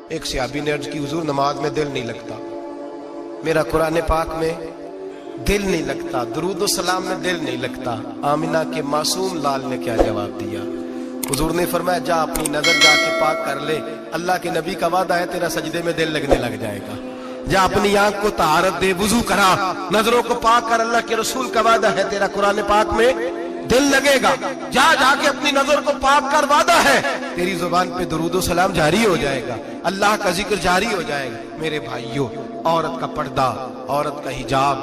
ایک صحابی نے عرض کی حضور نماز میں دل نہیں لگتا، میرا قرآن پاک میں دل نہیں لگتا، درود و سلام میں دل نہیں لگتا۔ آمنہ کے معصوم لال نے کیا جواب دیا؟ حضور نے فرمایا جا اپنی نظر جا کے پاک کر لے، اللہ کے نبی کا وعدہ ہے تیرا سجدے میں دل لگنے لگ جائے گا۔ جا اپنی آنکھ کو طہارت دے، وضو کرا، نظروں کو پاک کر، اللہ کے رسول کا وعدہ ہے تیرا قرآن پاک میں دل لگے گا۔ جا کے اپنی نظر کو پاک کر، وعدہ ہے تیری زبان پہ درود و سلام جاری ہو جائے گا، اللہ کا ذکر جاری ہو جائے گا۔ میرے بھائیوں، عورت کا پردہ، عورت کا حجاب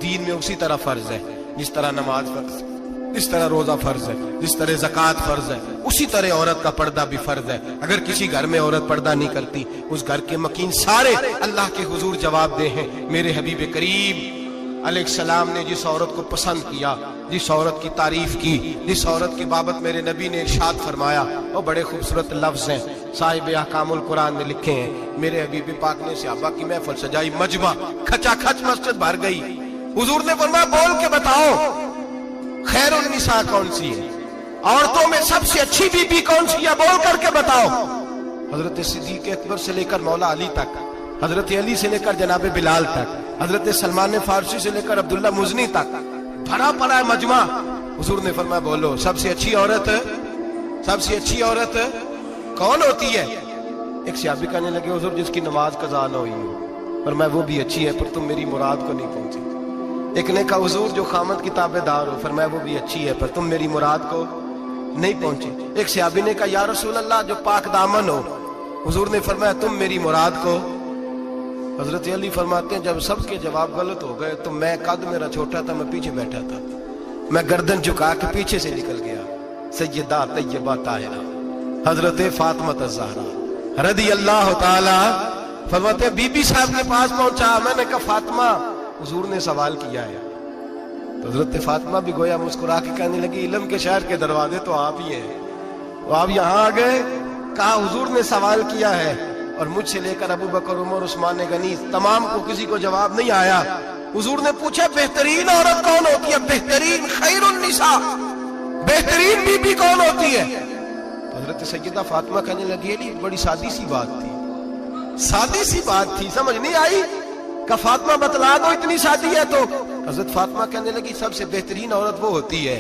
دین میں اسی طرح فرض ہے جس طرح نماز فرض ہے، جس طرح روزہ فرض ہے، جس طرح زکوٰۃ فرض ہے، اسی طرح عورت کا پردہ بھی فرض ہے۔ اگر کسی گھر میں عورت پردہ نہیں کرتی، اس گھر کے مکین سارے اللہ کے حضور جواب دے ہیں۔ میرے حبیب کریم علیہ السلام نے جس عورت کو پسند کیا، جس عورت کی تعریف کی، جس عورت کی بابت میرے نبی نے ارشاد فرمایا، وہ بڑے خوبصورت لفظ ہیں، صاحب احکام القرآن نے لکھے ہیں۔ میرے حبیب پاک نے صحابہ کی محفل سجائی، مجمع کھچا کھچ مسجد بھر گئی۔ حضور نے فرمایا بول کے بتاؤ خیر النساء کون سی ہے، عورتوں میں سب سے اچھی بی بی کون سی ہے، بول کر کے بتاؤ۔ حضرت صدیق اکبر سے لے کر مولا علی تک، حضرت علی سے لے کر جناب بلال تک، حضرت سلمان فارسی سے لے کر عبداللہ مزنی تک بھرا پڑا ہے مجمع۔ حضور نے فرمایا بولو سب سے اچھی عورت، سب سے اچھی عورت کون ہوتی ہے؟ ایک صحابی کہنے لگے حضور جس کی نماز قضا نہ ہوئی ہو، فرمایا وہ بھی اچھی ہے پر تم میری مراد کو نہیں پہنچی۔ ایک نے کہا حضور جو خامد کی تابع دار ہو، فرمایا وہ بھی اچھی ہے پر تم میری مراد کو نہیں پہنچے۔ ایک صحابی نے کہا یا رسول اللہ جو پاک دامن ہو، حضور نے فرمایا تم میری مراد کو۔ حضرت علی فرماتے ہیں جب سب کے جواب غلط ہو گئے تو میں قد میرا چھوٹا تھا، میں پیچھے بیٹھا تھا، میں گردن جھکا کے پیچھے سے نکل گیا۔ سیدہ طیبہ طاہرہ حضرت فاطمہ الزہرا رضی اللہ تعالی فرماتے ہیں بی بی صاحب کے پاس پہنچا، میں نے کہا فاطمہ حضور نے سوال کیا ہے۔ تو حضرت فاطمہ بھی گویا مسکرا کے کہنے لگی علم کے شہر کے دروازے تو آپ ہی ہیں، تو آپ یہاں آ گئے۔ کہا حضور نے سوال کیا ہے اور مجھ سے لے کر ابو بکر عمر عثمان غنی تمام کو کسی کو جواب نہیں آیا۔ حضور نے پوچھا بہترین عورت کون ہوتی ہے، بہترین خیر النساء، بہترین بی بی کون ہوتی ہے؟ حضرت سیدہ فاطمہ کہنے لگی علی بڑی سادی سی بات تھی، سادی سی بات تھی، سمجھ نہیں آئی؟ کہ فاطمہ بتلا دو اتنی شادی ہے تو۔ حضرت فاطمہ کہنے لگی سب سے بہترین عورت وہ ہوتی ہے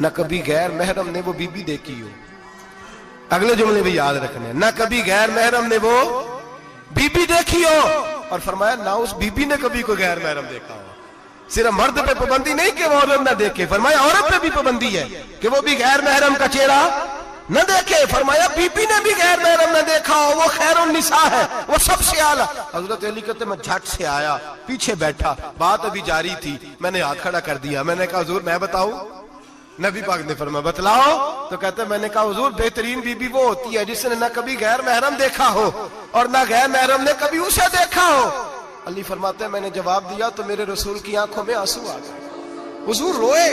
نہ کبھی غیر محرم نے وہ بی بی دیکھی ہو۔ اگلے جملے بھی یاد رکھنے، نہ کبھی غیر محرم نے وہ بی بی دیکھی ہو، اور فرمایا نہ اس بی بی نے کبھی کوئی غیر محرم دیکھا ہو۔ صرف مرد پہ پابندی نہیں کہ وہ عورت نہ دیکھے، فرمایا عورت پہ بھی پابندی ہے کہ وہ بھی غیر محرم کا چہرہ نہ دیکھے۔ فرمایا بی بی نے بھی غیر محرم نہ دیکھا ہو، وہ خیر النساء ہے، وہ سب سے اعلیٰ۔ حضرت علی کہتے میں جھٹ سے آیا، پیچھے بیٹھا، بات ابھی جاری تھی، میں نے ہاتھ کھڑا کر دیا، میں نے کہا حضور میں بتاؤں؟ نبی پاک نے فرمایا بتلاؤ۔ تو کہتے میں نے کہا حضور بہترین بی بی وہ ہوتی ہے جس نے نہ کبھی غیر محرم دیکھا ہو اور نہ غیر محرم نے کبھی اسے دیکھا ہو۔ علی فرماتے ہیں میں نے جواب دیا تو میرے رسول کی آنکھوں میں آنسو آ گئے، حضور روئے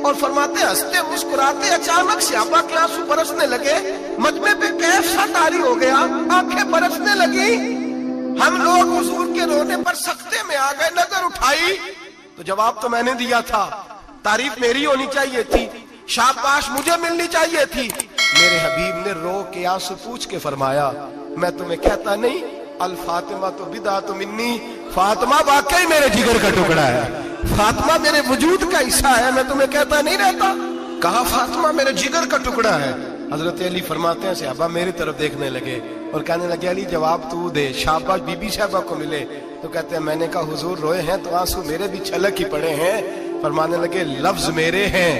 اور فرماتے ہنستے مسکراتے اچانک صحابہ کے آنسو برسنے لگے، مجمع پہ کیف سا طاری ہو گیا، آنکھیں برسنے لگی۔ ہم لوگ حضور کے رونے پر سکتے میں آ گئے، نظر اٹھائی تو جواب تو میں نے دیا تھا، تعریف میری ہونی چاہیے تھی، شاباش مجھے ملنی چاہیے تھی۔ میرے حبیب نے رو کے آنسو پوچھ کے فرمایا میں تمہیں کہتا نہیں الفاطمہ تو بدعۃ منی، فاطمہ واقعی میرے جگر کا ٹکڑا ہے، فاطمہ میرے وجود کا حصہ ہے، میں تمہیں کہتا نہیں رہتا؟ کہا فاطمہ میرے جگر کا ٹکڑا ہے۔ حضرت علی فرماتے ہیں صحابہ میری طرف دیکھنے لگے اور کہنے لگے علی جواب تو دے، شاباش بی بی صاحبہ کو ملے۔ تو کہتے ہیں میں نے کہا حضور روئے ہیں تو آنسو میرے بھی چھلک ہی پڑے ہیں۔ فرمانے لگے لفظ میرے ہیں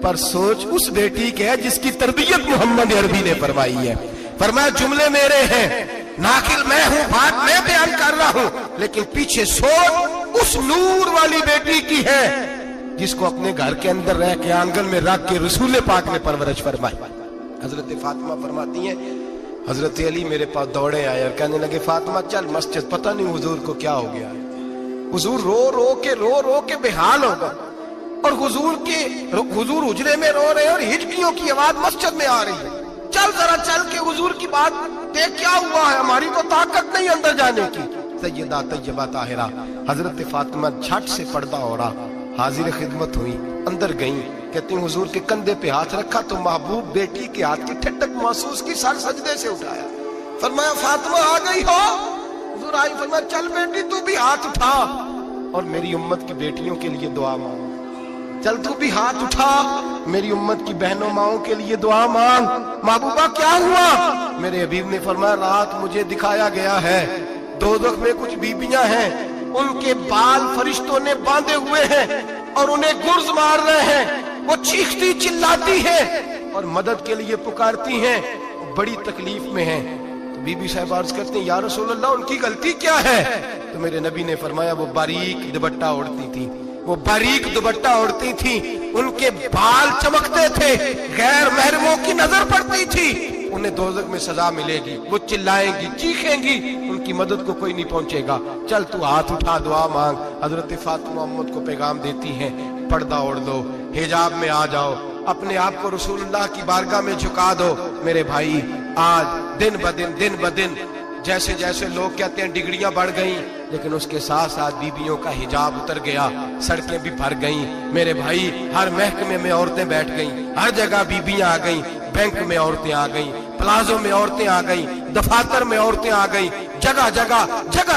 پر سوچ اس بیٹی کے ہے جس کی تربیت محمد عربی نے فرمائی ہے۔ فرمایا جملے میرے ہیں، ناقل میں ہوں، بات میں بیان کر رہا ہوں، لیکن پیچھے سوچ اس نور والی بیٹی کی ہے جس کو اپنے گھر کے اندر رہ کے آنگن میں رکھ کے رسول پاک نے پرورش فرمائی۔ حضرت فاطمہ فرماتی ہیں حضرت علی میرے پاس دوڑے آئے اور کہنے لگے فاطمہ چل مسجد، پتہ نہیں حضور کو کیا ہو گیا ہے۔ حضور رو رو کے بحال ہو گئے اور حضور حجرے میں رو رہے اور ہچکیوں کی آواز مسجد میں آ رہی ہے، چل ذرا چل کے حضور کی بات دیکھ کیا ہوا ہے، ہماری تو طاقت نہیں اندر جانے کی۔ سیدہ طیبہ طاہرہ حضرت فاطمہ جھٹ سے پردہ اوڑا حاضر خدمت ہوئی، اندر گئیں، کہتی ہیں حضور کے کندھے پہ ہاتھ رکھا تو محبوب بیٹی کے ہاتھ کی ٹھنڈک محسوس کی، سر سجدے سے اٹھایا، फरमाया फातिमा आ गई हो? हुजूर आई, फरमाया चल बेटी तू भी हाथ उठा और मेरी उम्मत की बेटियों के लिए दुआ मांग। चल तू भी हाथ उठा, मेरी उम्मत की बहनों माओं के लिए दुआ मांग। महबूबा क्या हुआ? मेरे हबीब ने फरमाया रात मुझे दिखाया गया है दोज़ख में कुछ बीबियां हैं, उनके बाल फरिश्तों ने बांधे हुए हैं और उन्हें गुर्ज मार रहे हैं। वो चीखती चिल्लाती है और मदद के लिए पुकारती हैं, बड़ी तकलीफ में हैं। तो बीबी साहब अर्ज करती हैं या रसूल अल्लाह उनकी गलती क्या है? तो मेरे नबी ने फरमाया वो बारीक दुपट्टा ओढ़ती थी, वो बारीक दुपट्टा ओढ़ती थी, उनके बाल चमकते थे, गैर महरमों की नजर पड़ती थी, उन्हें दोज़ख में सजा मिलेगी, वो चिल्लाएंगी चीखेंगी, उनकी मदद को कोई नहीं पहुंचेगा। चल तू हाथ उठा दुआ मांग। हजरत फातिमा उम्मत को पैगाम देती हैं पर्दा ओढ़ लो, हिजाब में आ जाओ, अपने आप को रसूलुल्लाह की बारगाह में झुका दो। मेरे भाई आज दिन ब दिन जैसे जैसे लोग कहते हैं डिग्रियां बढ़ गई, लेकिन उसके साथ साथ बीबियों का हिजाब उतर गया, सड़कें भी भर गईं। मेरे भाई हर महकमे में औरतें बैठ गईं, हर जगह बीबियां आ गईं, बैंक में औरतें आ गईं, प्लाजो में औरतें आ गईं, दफातर में औरतें आ गईं, जगह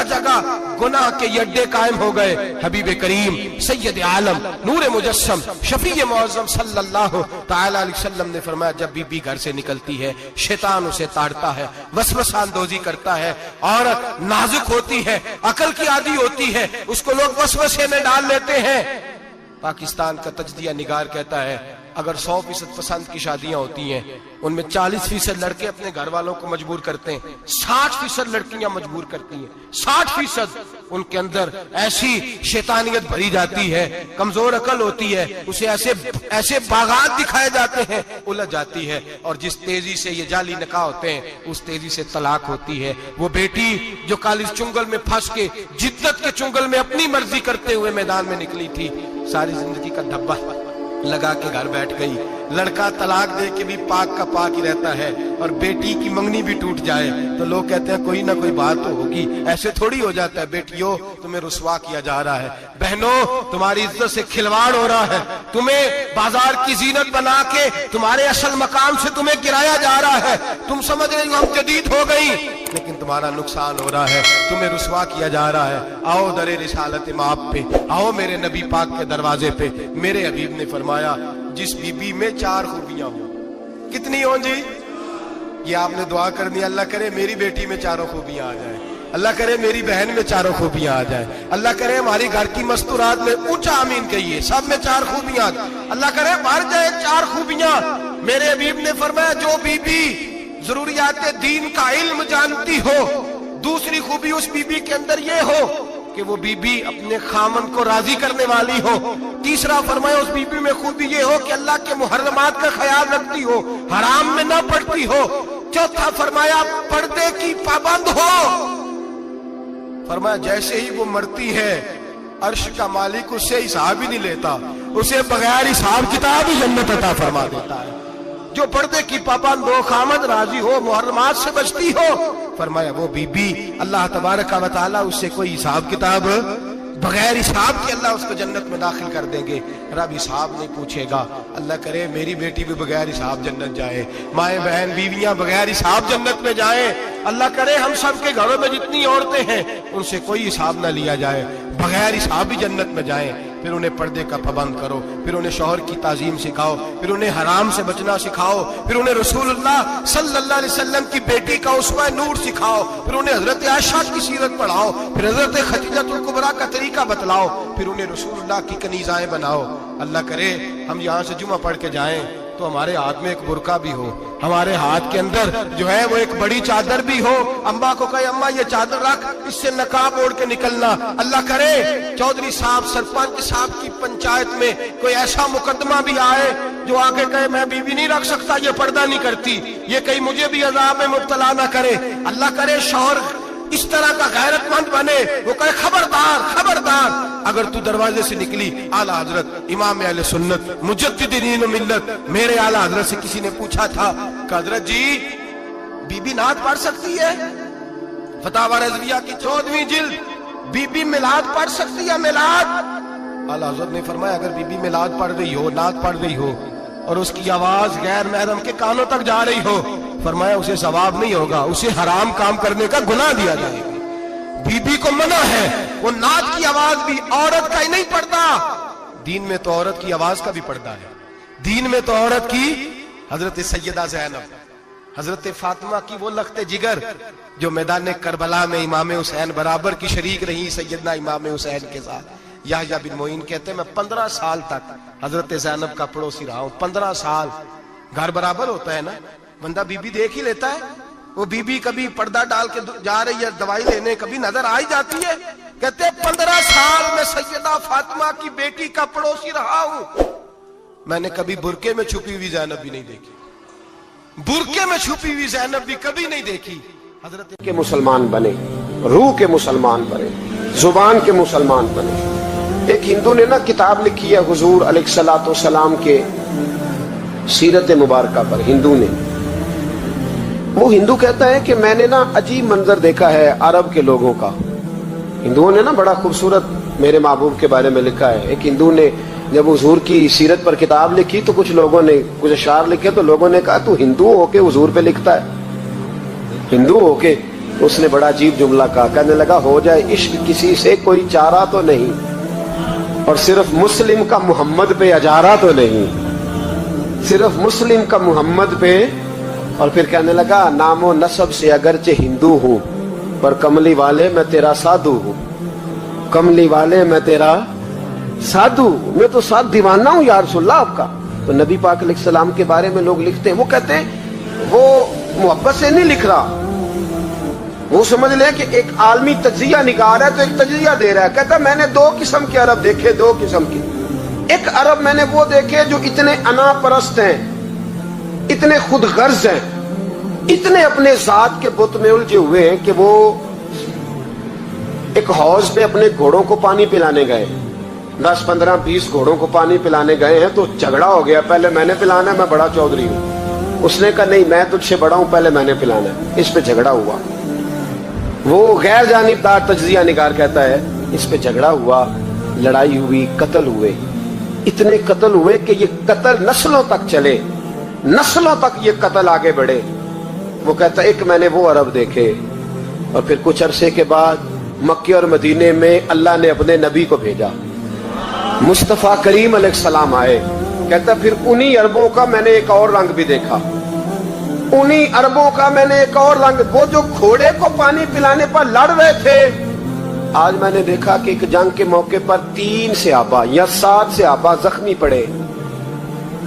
जगह गुनाह के अड्डे कायम हो गए। हबीब करीम सैयद आलम नूर मुजस्सम शफी मुअज़्ज़म सल्लल्लाहु तआला अलैहि वसल्लम ने फरमाया जब बीबी घर से निकलती है शैतान उसे ताड़ता है, वसवसा अंदोज़ी करता है। औरत नाजुक होती है, अकल की आदी होती है, उसको लोग वसवसे में डाल लेते हैं। पाकिस्तान का तजदिया निगार कहता है अगर 100% पसंद की शादियां होती हैं उनमें 40% लड़के अपने घर वालों को मजबूर करते हैं, 60% लड़कियां मजबूर करती हैं। 60% उनके अंदर ऐसी शैतानियत भरी जाती है, कमजोर अकल होती है, उसे ऐसे बागात दिखाए जाते हैं, उलझ जाती है। और जिस तेजी से ये जाली निकाह होते हैं उस तेजी से तलाक होती है। वो बेटी जो कालिज चुंगल में फंस के जिद्दत के चुंगल में अपनी मर्जी करते हुए मैदान में निकली थी, सारी जिंदगी का धब्बा लगा के घर बैठ गई। लड़का तलाक दे के भी पाक का पाक ही रहता है और बेटी की मंगनी भी टूट जाए तो लोग कहते हैं कोई ना कोई बात तो होगी। ऐसे थोड़ी हो जाता है। बेटियों तुम्हें रुसवा किया जा रहा है, बहनों तुम्हारी इज्जत से खिलवाड़ हो रहा है, तुम्हें बाजार की जीनत बना के तुम्हारे असल मकाम से तुम्हें गिराया जा रहा है। तुम समझ रही हो हम जदीद हो गई, लेकिन तुम्हारा नुकसान हो रहा है, तुम्हें रुसवा किया जा रहा है। आओ दरे रिसालत माप पे, आओ मेरे नबी पाक के दरवाजे पे। मेरे हबीब ने फरमाया जिस बीबी में 4 खूबियां हो, कितनी हो जी? ये आपने दुआ करनी, अल्लाह करे मेरी बेटी में 4 खूबियां आ जाए, अल्लाह करे मेरी बहन में 4 खूबियां आ जाए, अल्लाह करे हमारी घर की मस्तूरात में ऊंचा आमीन कहिए सब में 4 खूबियां, अल्लाह करे भर जाए 4 खूबियां। मेरे हबीब ने फरमाया जो बीबी जरूरियात दीन का इल्म जानती हो, दूसरी खूबी उस बीबी के अंदर ये हो कि वो बीबी अपने खामन को राजी करने वाली हो। तीसरा फरमाया उस बीबी में खूबी ये हो कि अल्लाह के मुहर्रमात का ख्याल रखती हो, हराम में ना पड़ती हो। चौथा फरमाया पर्दे की पाबंद हो। फरमाया जैसे ही वो मरती है अर्श का मालिक उससे हिसाब ही नहीं लेता, उसे बगैर हिसाब किताब ही जन्नत अता फरमा देता है। जो पर्दे की पाबंद हो, खामद राजी हो, मुहर्रमात से बचती हो, फरमाया वो बीबी अल्लाह तबारक व तआला उससे कोई हिसाब किताब बगैर हिसाब के अल्लाह उसको जन्नत में दाखिल कर देंगे। रब हिसाब नहीं पूछेगा। अल्लाह करे मेरी बेटी भी बगैर हिसाब जन्नत जाए, माए बहन बीवियां बगैर हिसाब जन्नत में जाए। अल्लाह करे हम सब के घरों में जितनी औरतें हैं उनसे कोई हिसाब ना लिया जाए, बगैर हिसाब भी जन्नत में जाए। फिर उन्हें पर्दे का पाबंद करो, फिर उन्हें शौहर की ताजीम सिखाओ, फिर उन्हें हराम से बचना सिखाओ, फिर उन्हें रसूलुल्लाह सल्लल्लाहु अलैहि वसल्लम की बेटी का उस्वा नूर सिखाओ, फिर उन्हें हजरत आयशा की सीरत पढ़ाओ, फिर हजरत खदीजतुल कुबरा का तरीका बतलाओ, फिर उन्हें रसूलुल्लाह की कनीज़ाएं बनाओ। अल्लाह करे हम यहाँ से जुमा पढ़ के जाएं तो हमारे हाथ में एक बुरका भी हो, हमारे हाथ के अंदर जो है वो एक बड़ी चादर भी हो। अम्मा को कहे अम्मा ये चादर रख, इससे नकाब ओढ़ के निकलना। अल्लाह करे चौधरी साहब सरपंच साहब की पंचायत में कोई ऐसा मुकदमा भी आए जो आके कहे मैं बीवी नहीं रख सकता, ये पर्दा नहीं करती, ये कहीं मुझे भी अजाब में मुब्तला ना करे। अल्लाह करे शौहर इस तरह का गैरतमंद बने, वो कहे खबरदार खबरदार, अगर तू दरवाजे से निकली। आला हजरत इमाम अहले सुन्नत मुजद्दिदीन मिल्लत मेरे आला हजरत से किसी ने पूछा था कि हजरत जी बीबी नात पढ़ सकती है? फतावा रज़विया की 14वीं जिल्द, बीबी मिलाद पढ़ सकती है? मिलाद? आला हजरत ने फरमाया अगर बीबी मिलाद पढ़ रही हो, नात पढ़ रही हो और उसकी आवाज गैर महरम के कानों तक जा रही हो फरमाया उसे सवाब नहीं होगा, उसे हराम काम करने का गुनाह दिया जाएगा। बीबी को मना है, वो नात की आवाज भी औरत का ही नहीं पड़ता, दीन में तो औरत की आवाज का भी पर्दा है। दीन में तो औरत की हजरत सैयदा ज़ैनब, हजरत फातिमा की वो लख्ते जिगर जो मैदान करबला में इमाम हुसैन बराबर की शरीक रही सैयदना इमाम हुसैन के साथ। याह्या बिन मोइन कहते हैं मैं 15 साल तक हजरत ज़ैनब का पड़ोसी रहा हूं। 15 साल, घर बराबर होता है ना, बंदा बीबी देख ही लेता है। वो बीबी कभी पर्दा डाल के जा रही है दवाई लेने, कभी नजर आ ही जाती है। कहते हैं 15 साल में सैयदा फातिमा की बेटी का पड़ोसी रहा हूं, मैंने कभी बुरके में छुपी हुई ज़ैनब भी नहीं देखी, बुरके में छुपी हुई ज़ैनब भी कभी नहीं देखी। हजरत के मुसलमान बने, रूह के मुसलमान बने, जुबान के मुसलमान बने। एक हिंदू ने ना किताब लिखी है हुजूर अलैहिस्सलातु वस्सलाम के सीरत मुबारका पर। हिंदू ने, वो हिंदू कहता है कि मैंने ना अजीब मंजर देखा है अरब के लोगों का। हिंदुओं ने ना बड़ा खूबसूरत मेरे महबूब के बारे में लिखा है। एक हिंदू ने जब हुजूर की सीरत पर किताब लिखी तो कुछ लोगों ने कुछ अशार लिखे, तो लोगों ने कहा तू हिंदू होके हुजूर पे लिखता है, हिंदू होके। तो उसने बड़ा अजीब जुमला कहा, कहने लगा हो जाए इश्क किसी से कोई चारा तो नहीं, और सिर्फ मुस्लिम का मोहम्मद पे अजारा तो नहीं, सिर्फ मुस्लिम का मोहम्मद पे। और फिर कहने लगा नामो नसब से अगरचे हिंदू हूं, पर कमली वाले मैं तेरा साधु हूं, कमली वाले मैं तेरा साधु, मैं तो साथ दीवाना हूं या रसूलल्लाह आपका। तो नबी पाक अलैहिस्सलाम के बारे में लोग लिखते हैं, वो कहते हैं वो मोहब्बत से नहीं लिख रहा, वो समझ ले कि एक आलमी तजिया निकाल रहा है तो एक तजिया दे रहा है। कहता मैंने 2 किस्म के अरब देखे, 2 किस्म के। एक अरब मैंने वो देखे जो इतने अना परस्त हैं, इतने खुद गर्ज हैं, इतने अपने जात के बुत में उलझे हुए हैं कि वो एक हौज पे अपने घोड़ों को पानी पिलाने गए, 10, 15, 20 घोड़ों को पानी पिलाने गए हैं। तो झगड़ा हो गया, पहले मैंने पिलाना है, मैं बड़ा चौधरी हूं। उसने कहा नहीं मैं तुझसे बड़ा हूं, पहले मैंने पिलाना है। इस पे झगड़ा हुआ। वो गैर जानिबदार तज्जिया निगार कहता है इस पे झगड़ा हुआ, लड़ाई हुई, कत्ल हुए, इतने कत्ल हुए कि ये कत्ल नस्लों तक चले, नस्लों तक ये कत्ल आगे बढ़े। वो कहता एक मैंने वो अरब देखे। और फिर कुछ अरसे के बाद मक्के और मदीने में अल्लाह ने अपने नबी को भेजा, मुस्तफा करीम अलैहिस्सलाम आए। कहता फिर उन्हीं अरबों का मैंने एक और रंग भी देखा, उन्हीं अरबों का मैंने एक और रंग, वो जो घोड़े को पानी पिलाने पर लड़ रहे थे, आज मैंने देखा कि एक जंग के मौके पर 3 सहाबा या 7 सहाबा जख्मी पड़े,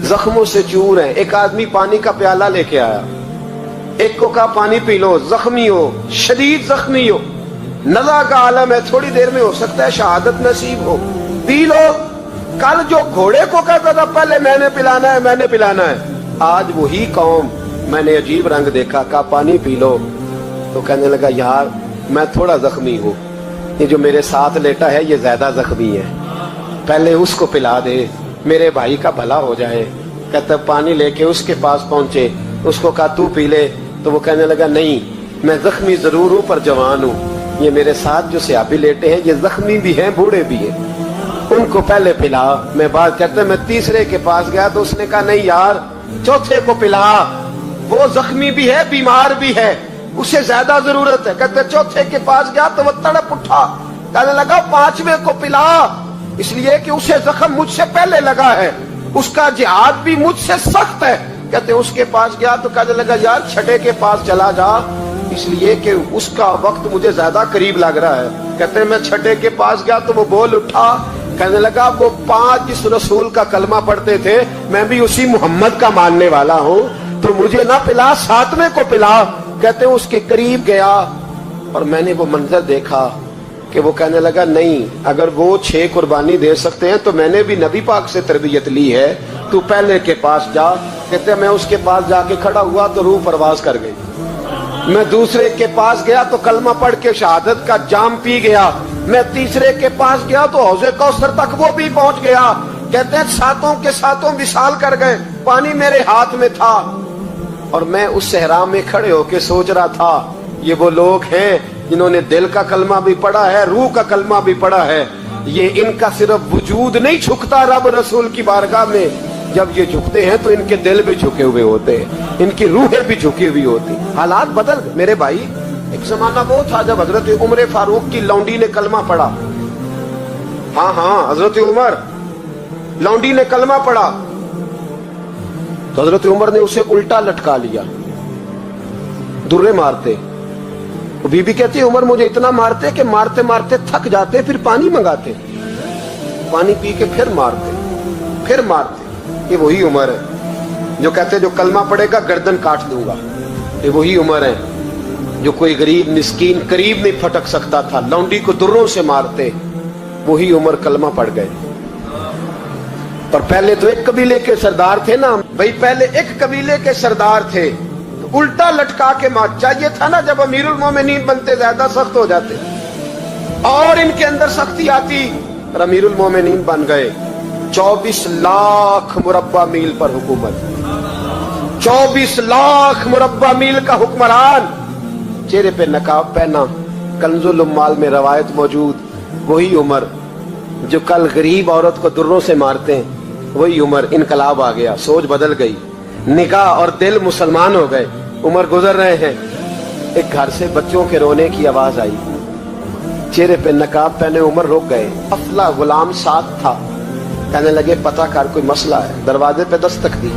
जख्मों से चूर हैं। एक आदमी पानी का प्याला लेके आया, एक को कहा पानी पी लो, जख्मी हो, शदीद जख्मी हो, नज़ा का आलम है, थोड़ी देर में हो सकता है शहादत नसीब हो, पी लो। कल जो घोड़े को कहता था पहले मैंने पिलाना है, मैंने पिलाना है, आज वही कौम मैंने अजीब रंग देखा, कहा पानी पी लो। तो कहने लगा यार मैं थोड़ा जख्मी हूँ, ये जो मेरे साथ लेटा है ये ज्यादा जख्मी है, पहले उसको पिला दे, मेरे भाई का भला हो जाए। कहता पानी लेके उसके पास पहुंचे, उसको कहा तू पी ले। तो वो कहने लगा नहीं मैं जख्मी जरूर हूँ पर जवान हूँ, ये मेरे साथ जो सहाबी लेटे हैं ये जख्मी भी हैं, बूढ़े भी हैं, उनको पहले पिला। मैं बात कहते मैं तीसरे के पास गया तो उसने कहा नहीं यार चौथे को पिला, वो जख्मी भी है, बीमार भी है, उसे ज्यादा जरूरत है। कहते चौथे के पास गया तो वो तड़प उठा, कहने लगा 5वें को पिला, इसलिए कि उसे जख्म मुझसे पहले लगा है, उसका जिहाद भी मुझसे सख्त है। कहते उसके पास गया तो कहने लगा यार 6ठे के पास चला जा, इसलिए कि उसका वक्त मुझे ज्यादा करीब लग रहा है। कहते मैं 6ठे के पास गया तो वो बोल उठा, कहने लगा वो 5 जिस रसूल का कलमा पढ़ते थे मैं भी उसी मोहम्मद का मानने वाला हूँ, तो मुझे ना पिला 7वें को पिला। कहते उसके करीब गया और मैंने वो मंजर देखा कि वो कहने लगा नहीं अगर वो 6 कुर्बानी दे सकते हैं तो मैंने भी नबी पाक से तरबियत ली है, तू पहले के पास जा। कहते मैं उसके पास जाके खड़ा हुआ तो रूह परवाज कर गई। मैं दूसरे के पास गया तो कलमा पढ़ के शहादत का जाम पी गया। मैं तीसरे के पास गया तो हौज़े कौसर तक वो भी पहुंच गया। कहते हैं 7 के 7 विशाल कर गए, पानी मेरे हाथ में था और मैं उस सहरा में खड़े होके सोच रहा था ये वो लोग हैं जिन्होंने दिल का कलमा भी पढ़ा है, रूह का कलमा भी पढ़ा है, ये इनका सिर्फ वजूद नहीं झुकता रब रसूल की बारगाह में, जब ये झुकते हैं तो इनके दिल भी झुके हुए होते हैं, इनकी रूहें भी झुकी हुई होती। हालात बदल गए मेरे भाई। एक जमाना वो था जब हजरत उमर फारूक की लौंडी ने कलमा पढ़ा। हाँ, हजरत उमर लौंडी ने कलमा पढ़ा तो हजरत उमर ने उसे उल्टा लटका लिया, दुर्रे मारते। तो बीबी कहती है उमर मुझे इतना मारते कि मारते मारते थक जाते, फिर पानी मंगाते, पानी पी के फिर मारते। ये वही उमर है जो कहते जो कलमा पड़ेगा गर्दन काट दूंगा। ये वही उमर है जो कोई गरीब मिस्कीन करीब नहीं फटक सकता था, लौंडी को दुर्रों से मारते। वही उमर कलमा पड़ गए। पर पहले तो एक कबीले के सरदार थे ना भाई, पहले एक कबीले के सरदार थे तो उल्टा लटका के मार। चाहिए था ना जब अमीरुल मोमिनीन बनते ज्यादा सख्त हो जाते और इनके अंदर सख्ती आती, और अमीरुल मोमिनीन बन गए। 24 लाख मुरब्बा मील पर हुकूमत, 24 लाख मुरब्बा मील का हुक्मरान, चेहरे पे नकाब पहना। कंजुल उम्माल में रवायत मौजूद, वही उमर जो कल गरीब औरत को दुर्रों से मारते हैं, वही उमर। इनकलाब आ गया, सोच बदल गई, निगाह और दिल मुसलमान हो गए। उमर गुजर रहे हैं, एक घर से बच्चों के रोने की आवाज आई, चेहरे पे नकाब पहने उमर रुक गए। अफला गुलाम साथ था, कहने लगे पता कर कोई मसला है। दरवाजे पे दस्तक दी,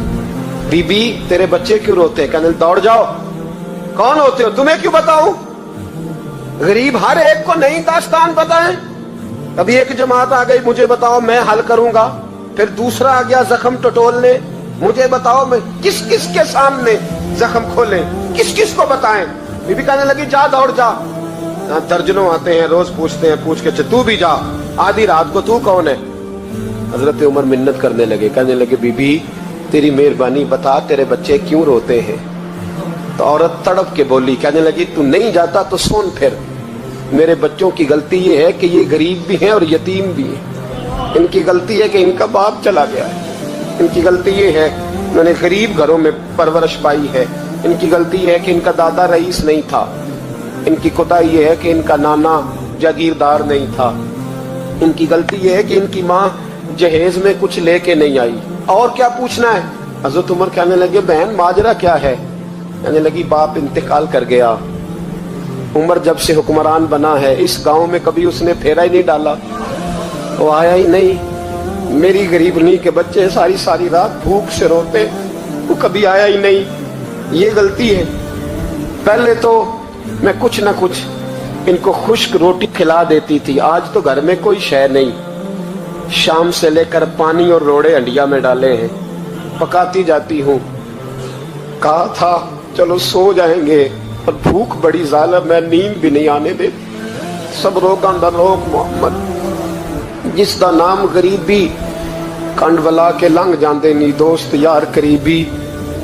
बीबी तेरे बच्चे क्यों रोते? कहने दौड़ जाओ, कौन होते हो? तुम्हें क्यों बताऊं? गरीब हर एक को नहीं दास्तान पता है। कभी एक जमात आ गई, मुझे बताओ मैं हल करूंगा। फिर दूसरा आ गया जख्म टटोलने, मुझे बताओ मैं किस किस के सामने जख्म खोले, किस किस को बताएं। बीबी कहने लगी जा दौड़ जा। दर्जनों आते हैं, रोज पूछते हैं, पूछ के तू भी जा, आधी रात को तू कौन है? हजरत उमर मिन्नत करने लगे, कहने लगे बीबी तेरी मेहरबानी बता तेरे बच्चे क्यों रोते हैं? तो औरत तड़प के बोली, कहने लगी तू नहीं जाता तो सुन फिर। मेरे बच्चों की गलती ये है कि ये गरीब भी हैं और यतीम भी हैं। इनकी गलती है कि इनका बाप चला गया है। इनकी गलती ये है मैंने गरीब घरों में परवरिश पाई है। इनकी गलती है कि इनका दादा रईस नहीं था। इनकी कोताही ये है कि इनका नाना जागीरदार नहीं था। इनकी गलती ये है कि इनकी माँ जहेज में कुछ लेके नहीं आई। और क्या पूछना है? हजरत उमर कहने लगे बहन माजरा क्या है? कहने लगी बाप इंतकाल कर गया। उमर जब से हुक्मरान बना है इस गांव में कभी उसने फेरा ही नहीं डाला, वो आया ही नहीं। मेरी गरीबनी के बच्चे सारी सारी रात भूख से रोते, वो कभी आया ही नहीं। ये गलती है। पहले तो मैं कुछ न कुछ इनको खुश्क रोटी खिला देती थी, आज तो घर में कोई शय नहीं। शाम से लेकर पानी और रोड़े हंडिया में डाले हैं, पकाती जाती हूँ। कहा था चलो सो जाएंगे, पर भूख बड़ी जालिम है, नींद भी नहीं आने दे। सब रोगां दा रोग मोहम्मद, जिसका नाम गरीबी कंड वला के लंघ जाते नी दोस्त यार करीबी।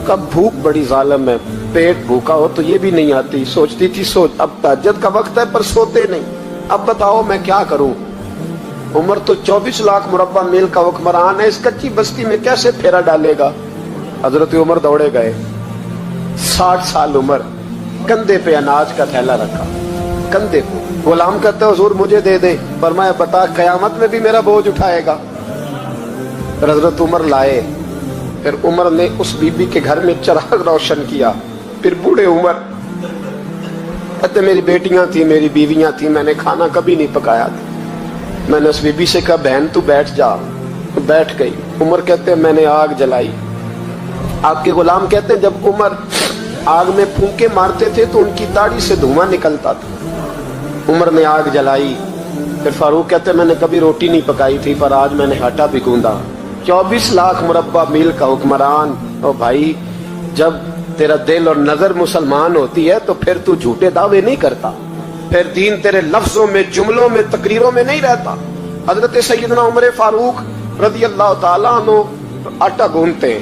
कब भूख बड़ी जालिम है, पेट भूखा हो तो ये भी नहीं आती। सोचती थी सोच अब तहज्जुद का वक्त है पर सोते नहीं। अब बताओ मैं क्या करूं? उमर तो 24 लाख मुरब्बा मील का हुक्मरान है, इस कच्ची बस्ती में कैसे फेरा डालेगा? हजरत उमर दौड़े गए। 60 साल उम्र, कंधे पे अनाज का थैला रखा, कंधे पे। गुलाम कहते हुजूर मुझे दे दे। फरमाया बता कयामत में भी मेरा बोझ उठाएगा? हजरत उमर लाए। फिर उमर ने उस बीबी के घर में चिराग रोशन किया। फिर बूढ़े उमर कहते मेरी बेटियां थी, मेरी बीवियां थी, मैंने खाना कभी नहीं पकाया था। मैंने उस बीबी से कहा बहन तू बैठ जा, तो बैठ गई। उमर कहते मैंने आग जलाई। आपके गुलाम कहते जब उमर आग में फूंके मारते थे तो उनकी दाढ़ी से धुआं निकलता था। उमर ने आग जलाई। फिर फारूक कहते मैंने कभी रोटी नहीं पकाई थी, पर आज मैंने आटा भी गूंदा। 24 लाख मुरब्बा मील का हुक्मरान। और भाई जब तेरा दिल और नजर मुसलमान होती है तो फिर तू झूठे दावे नहीं करता, फिर दीन तेरे लफ्जों में, जुमलों में, तकरीरों में नहीं रहता। हजरत सैयदना उमर फारूक रज़ी अल्लाह ताला अन्हु आटा गूंथते,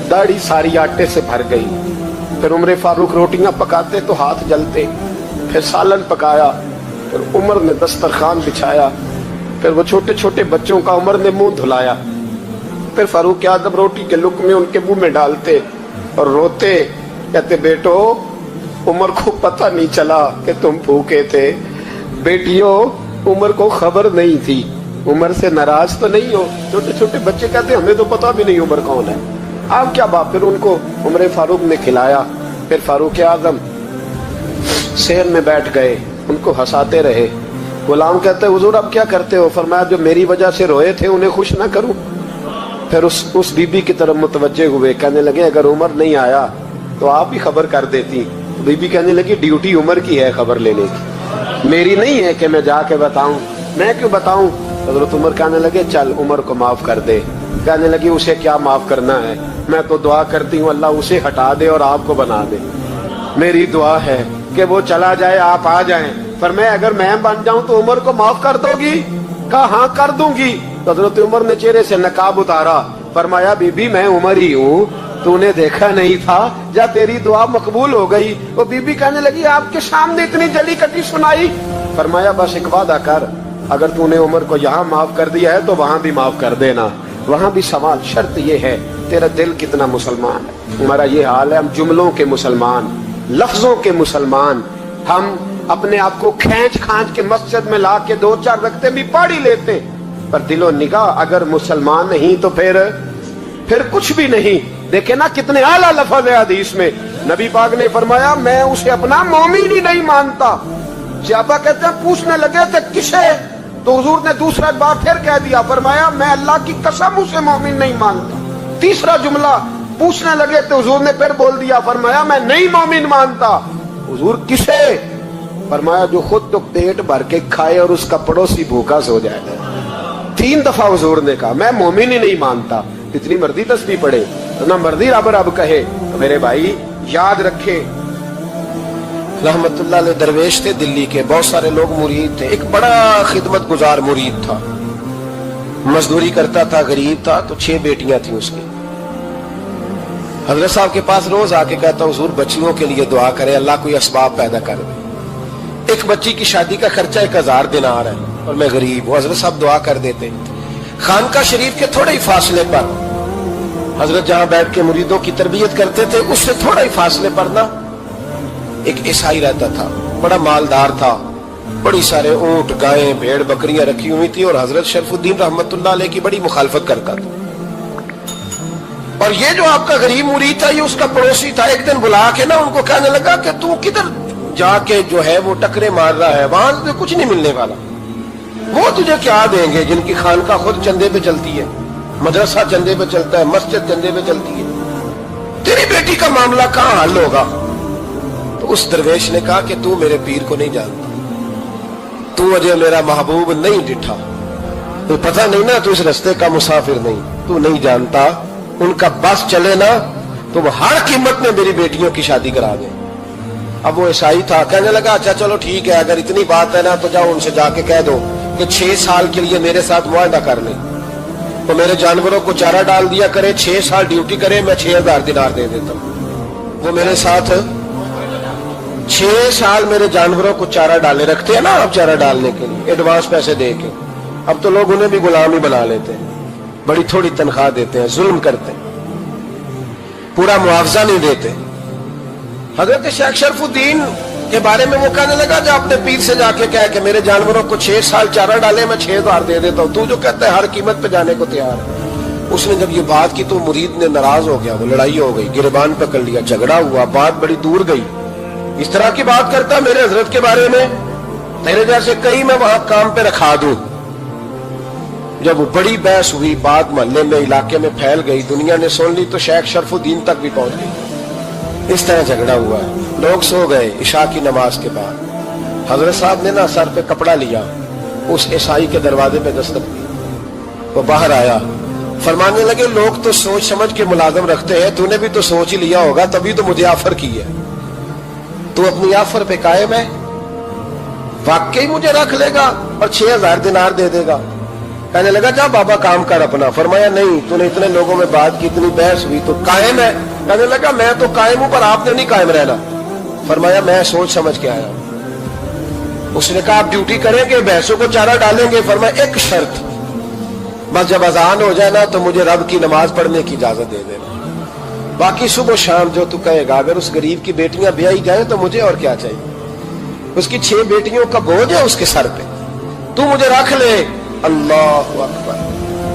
दाढ़ी सारी आटे से भर गई। फिर उमर फारूक रोटियां पकाते तो हाथ जलते। फिर सालन पकाया, फिर उमर ने दस्तरखान बिछाया। फिर वो छोटे छोटे बच्चों का उमर ने मुंह धुलाया। फिर फारूक आज़म रोटी के लुक़्मे उनके मुंह में डालते और रोते, कहते बेटो उमर को पता नहीं चला कि तुम भूखे थे। बेटियों उमर को खबर नहीं थी उम्र से नाराज तो नहीं हो? छोटे छोटे बच्चे कहते हैं हमें तो पता भी नहीं उमर कौन है, आप क्या बात। फिर उनको उमर फारूक ने खिलाया, फिर फारूक आजम शहर में बैठ गए, उनको हंसाते रहे। गुलाम कहते हुजूर अब क्या करते हो? फरमाया जो मेरी वजह से रोए थे उन्हें खुश ना करूं। फिर उस बीबी की तरफ मुतवज्जे हुए, कहने लगे अगर उमर नहीं आया तो आप ही खबर कर देती। बीबी कहने लगी ड्यूटी उमर की है खबर लेने की, मेरी नहीं है कि मैं जाके बताऊं, मैं क्यों बताऊं। हजरत उमर कहने लगे चल उमर को माफ कर दे। कहने लगी उसे क्या माफ करना है, मैं तो दुआ करती हूँ अल्लाह उसे हटा दे और आपको बना दे। मेरी दुआ है कि वो चला जाए आप आ जाएं। फरमाया अगर मैं बन जाऊं तो उमर को माफ कर दोगी? कहा हाँ कर दूंगी। हजरत उमर ने चेहरे से नकाब उतारा, फरमाया बीबी मैं उमर ही हूँ, तूने देखा नहीं था या तेरी दुआ मकबूल हो गई। वो बीबी कहने लगी आपके सामने इतनी जली कटी सुनाई। फरमाया बस एक वादा कर, अगर तूने उमर को यहाँ माफ कर दिया है तो वहां भी माफ कर देना। वहां भी सवाल शर्त ये है तेरा दिल कितना मुसलमान है। हमारा ये हाल है, हम जुमलों के मुसलमान, लफ्जों के मुसलमान, हम अपने आप को खींच खांच के मस्जिद में ला के 2-4 रखते भी पढ़ ही लेते, पर दिलो निगाह अगर मुसलमान नहीं तो फिर कुछ भी नहीं। देखे ना कितने आला लफ्ज है हदीस में। नबी पाक ने फरमाया मैं उसे अपना मोमिन ही नहीं मानता। सहाबा कहते हैं पूछने लगे थे किसे, तो हुजूर ने दूसरा बार फिर कह दिया, फरमाया मैं अल्लाह की कसम उसे मोमिन नहीं मानता। तीसरा जुमला पूछने लगे तो हुजूर ने फिर बोल दिया, फरमाया मैं नहीं मोमिन मानता। हुजूर किसे? फरमाया जो खुद तो पेट भर के खाए और उसका पड़ोसी भूखा सो जाए। 3 दफा हुजूर ने कहा मैं मोमिन ही नहीं मानता। इतनी मर्जी तस्बीह पढ़े तो ना मर्जी रब कहे। तो मेरे भाई याद रखे, रहमतुल्लाह अलैह दरवेश थे दिल्ली के, बहुत सारे लोग मुरीद थे। एक बड़ा खिदमत गुजार मुरीद था, मजदूरी करता था, गरीब था, तो 6 बेटियां थी उसकी। हजरत साहब के पास रोज आके कहता हुजूर बच्चियों के लिए दुआ करें, अल्लाह कोई असबाब पैदा कर दे। एक बच्ची की शादी का खर्चा 1000 दिनार है और मैं गरीब हूं। हजरत साहब दुआ कर देते। खानका शरीफ के थोड़े ही फासले पर, हजरत जहां बैठ के मुरीदों की तरबियत करते थे उससे थोड़ा ही फासले पर ना एक ईसाई रहता था, बड़ा मालदार था, बड़ी सारे ऊंट गायें भेड़ बकरियां रखी हुई थी और हजरत शरफुद्दीन रहमतुल्लाह अलैह की बड़ी मुखालफत करता था। और ये जो आपका गरीब मुरीद था ये उसका पड़ोसी था। एक दिन बुला के ना उनको कहने लगा कि तू किधर जाके जो है वो टकरे मार रहा है, वहां तुझे कुछ नहीं मिलने वाला। वो तुझे क्या देंगे जिनकी खानका खुद चंदे पे चलती है, मदरसा चंदे पे चलता है, मस्जिद चंदे पे चलती है, तेरी बेटी का मामला कहां हल होगा? तो उस दरवेश ने कहा कि तू मेरे पीर को नहीं जानता, तू अजय मेरा महबूब नहीं डिठा, तो पता नहीं ना, तू इस रास्ते का मुसाफिर नहीं, तू नहीं जानता। उनका बस चले ना तो वो हर कीमत में मेरी बेटियों की शादी करा दे। अब वो ईसाई था, कहने लगा अच्छा चलो ठीक है, अगर इतनी बात है ना तो जाओ उनसे जाके कह दो कि 6 साल के लिए मेरे साथ मुआहदा कर ले, तो मेरे जानवरों को चारा डाल दिया करे, 6 साल ड्यूटी करे, मैं 6000 दिनार दे देता हूं। वो मेरे साथ 6 साल मेरे जानवरों को चारा डाले रखते हैं ना आप, चारा डालने के लिए एडवांस पैसे दे के। अब तो लोग उन्हें भी गुलाम ही बना लेते हैं, बड़ी थोड़ी तनख्वाह देते हैं, जुल्म करते हैं, पूरा मुआवजा नहीं देते। हजरत शेख शरफुद्दीन के बारे में वो कहने लगा जो अपने पीर से जाके कह के मेरे जानवरों को 6 साल चारा डाले, मैं 6000 दे देता हूं, तू जो कहता है हर कीमत पे जाने को तैयार है। उसने जब ये बात की तो मुरीद ने नाराज हो गया, वो लड़ाई हो गई, गिरबान पकड़ लिया, झगड़ा हुआ, बात बड़ी दूर गई। इस तरह की बात करता मेरे हजरत के बारे में, तेरे जैसे कई मैं वहां काम पे रखा दूं। जब वो बड़ी बहस हुई, बात मोहल्ले में इलाके में फैल गई, दुनिया ने सुन ली तो शेख शरफुद्दीन तक भी पहुंच गई। इस तरह झगड़ा हुआ है। लोग सो गए इशा की नमाज के बाद। हजरत साहब ने ना सर पे कपड़ा लिया, उस ईसाई के दरवाजे पे दस्तक दी, वो बाहर आया, फरमाने लगे लोग तो सोच समझ के मुलाजम रखते हैं, तूने भी तो सोच ही लिया होगा तभी तो मुझे ऑफर की है, तू अपनी ऑफर पे कायम है, वाकई मुझे रख लेगा और 6000 दिनार दे देगा? कहने लगा जा बाबा काम कर अपना। फरमाया नहीं, तूने इतने लोगों में बात की, इतनी बहस हुई, तो कायम है? कहने लगा मैं तो कायम हूं पर आपने नहीं कायम रहना। फरमाया मैं सोच समझ के आया। उसने कहा आप ड्यूटी करेंगे, भैंसों को चारा डालेंगे? फरमाया एक शर्त, बस जब अजान हो जाए ना तो मुझे रब की नमाज पढ़ने की इजाजत दे देना, बाकी सुबह शाम जो तू कहेगा। अगर उस गरीब की बेटियां ब्याही जाए तो मुझे और क्या चाहिए? उसकी 6 बेटियों का बोझ है उसके सर पे, तू मुझे रख ले, अल्लाह अकबर।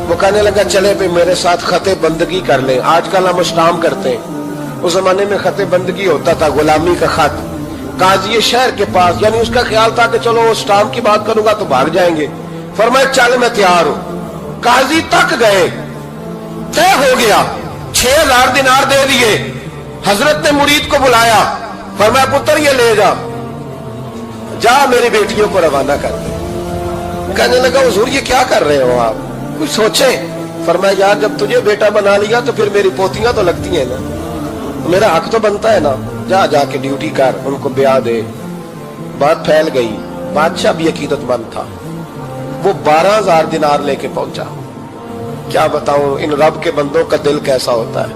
वो कहने लगा चले भाई मेरे साथ खते बंदगी कर ले। आजकल हम स्टाम्प करते हैं, उस जमाने में खते बंदगी होता था, गुलामी का खत। काजी शहर के पास, यानी उसका ख्याल था कि चलो वो स्टाम्प की बात करूंगा तो भाग जाएंगे। फरमाया चल मैं तैयार हूं। काजी तक गए, तय हो गया, 6000 दिनार दे दिए। हजरत ने मुरीद को बुलाया, फरमाया पुत्र ये ले जा मेरी बेटियों को रवाना कर दे। कहने लगा हुजूर ये क्या कर रहे हो आप, कुछ सोचे। फरमाया यार जब तुझे बेटा बना लिया तो फिर मेरी पोतियां तो लगती हैं ना, मेरा हक तो बनता है ना। जाके ड्यूटी कर, उनको ब्याह दे। बात फैल गई, बादशाह भी अकीदतमंद था। वो 12000 दिनार लेके पहुंचा। क्या बताऊं इन रब के बंदों का दिल कैसा होता है,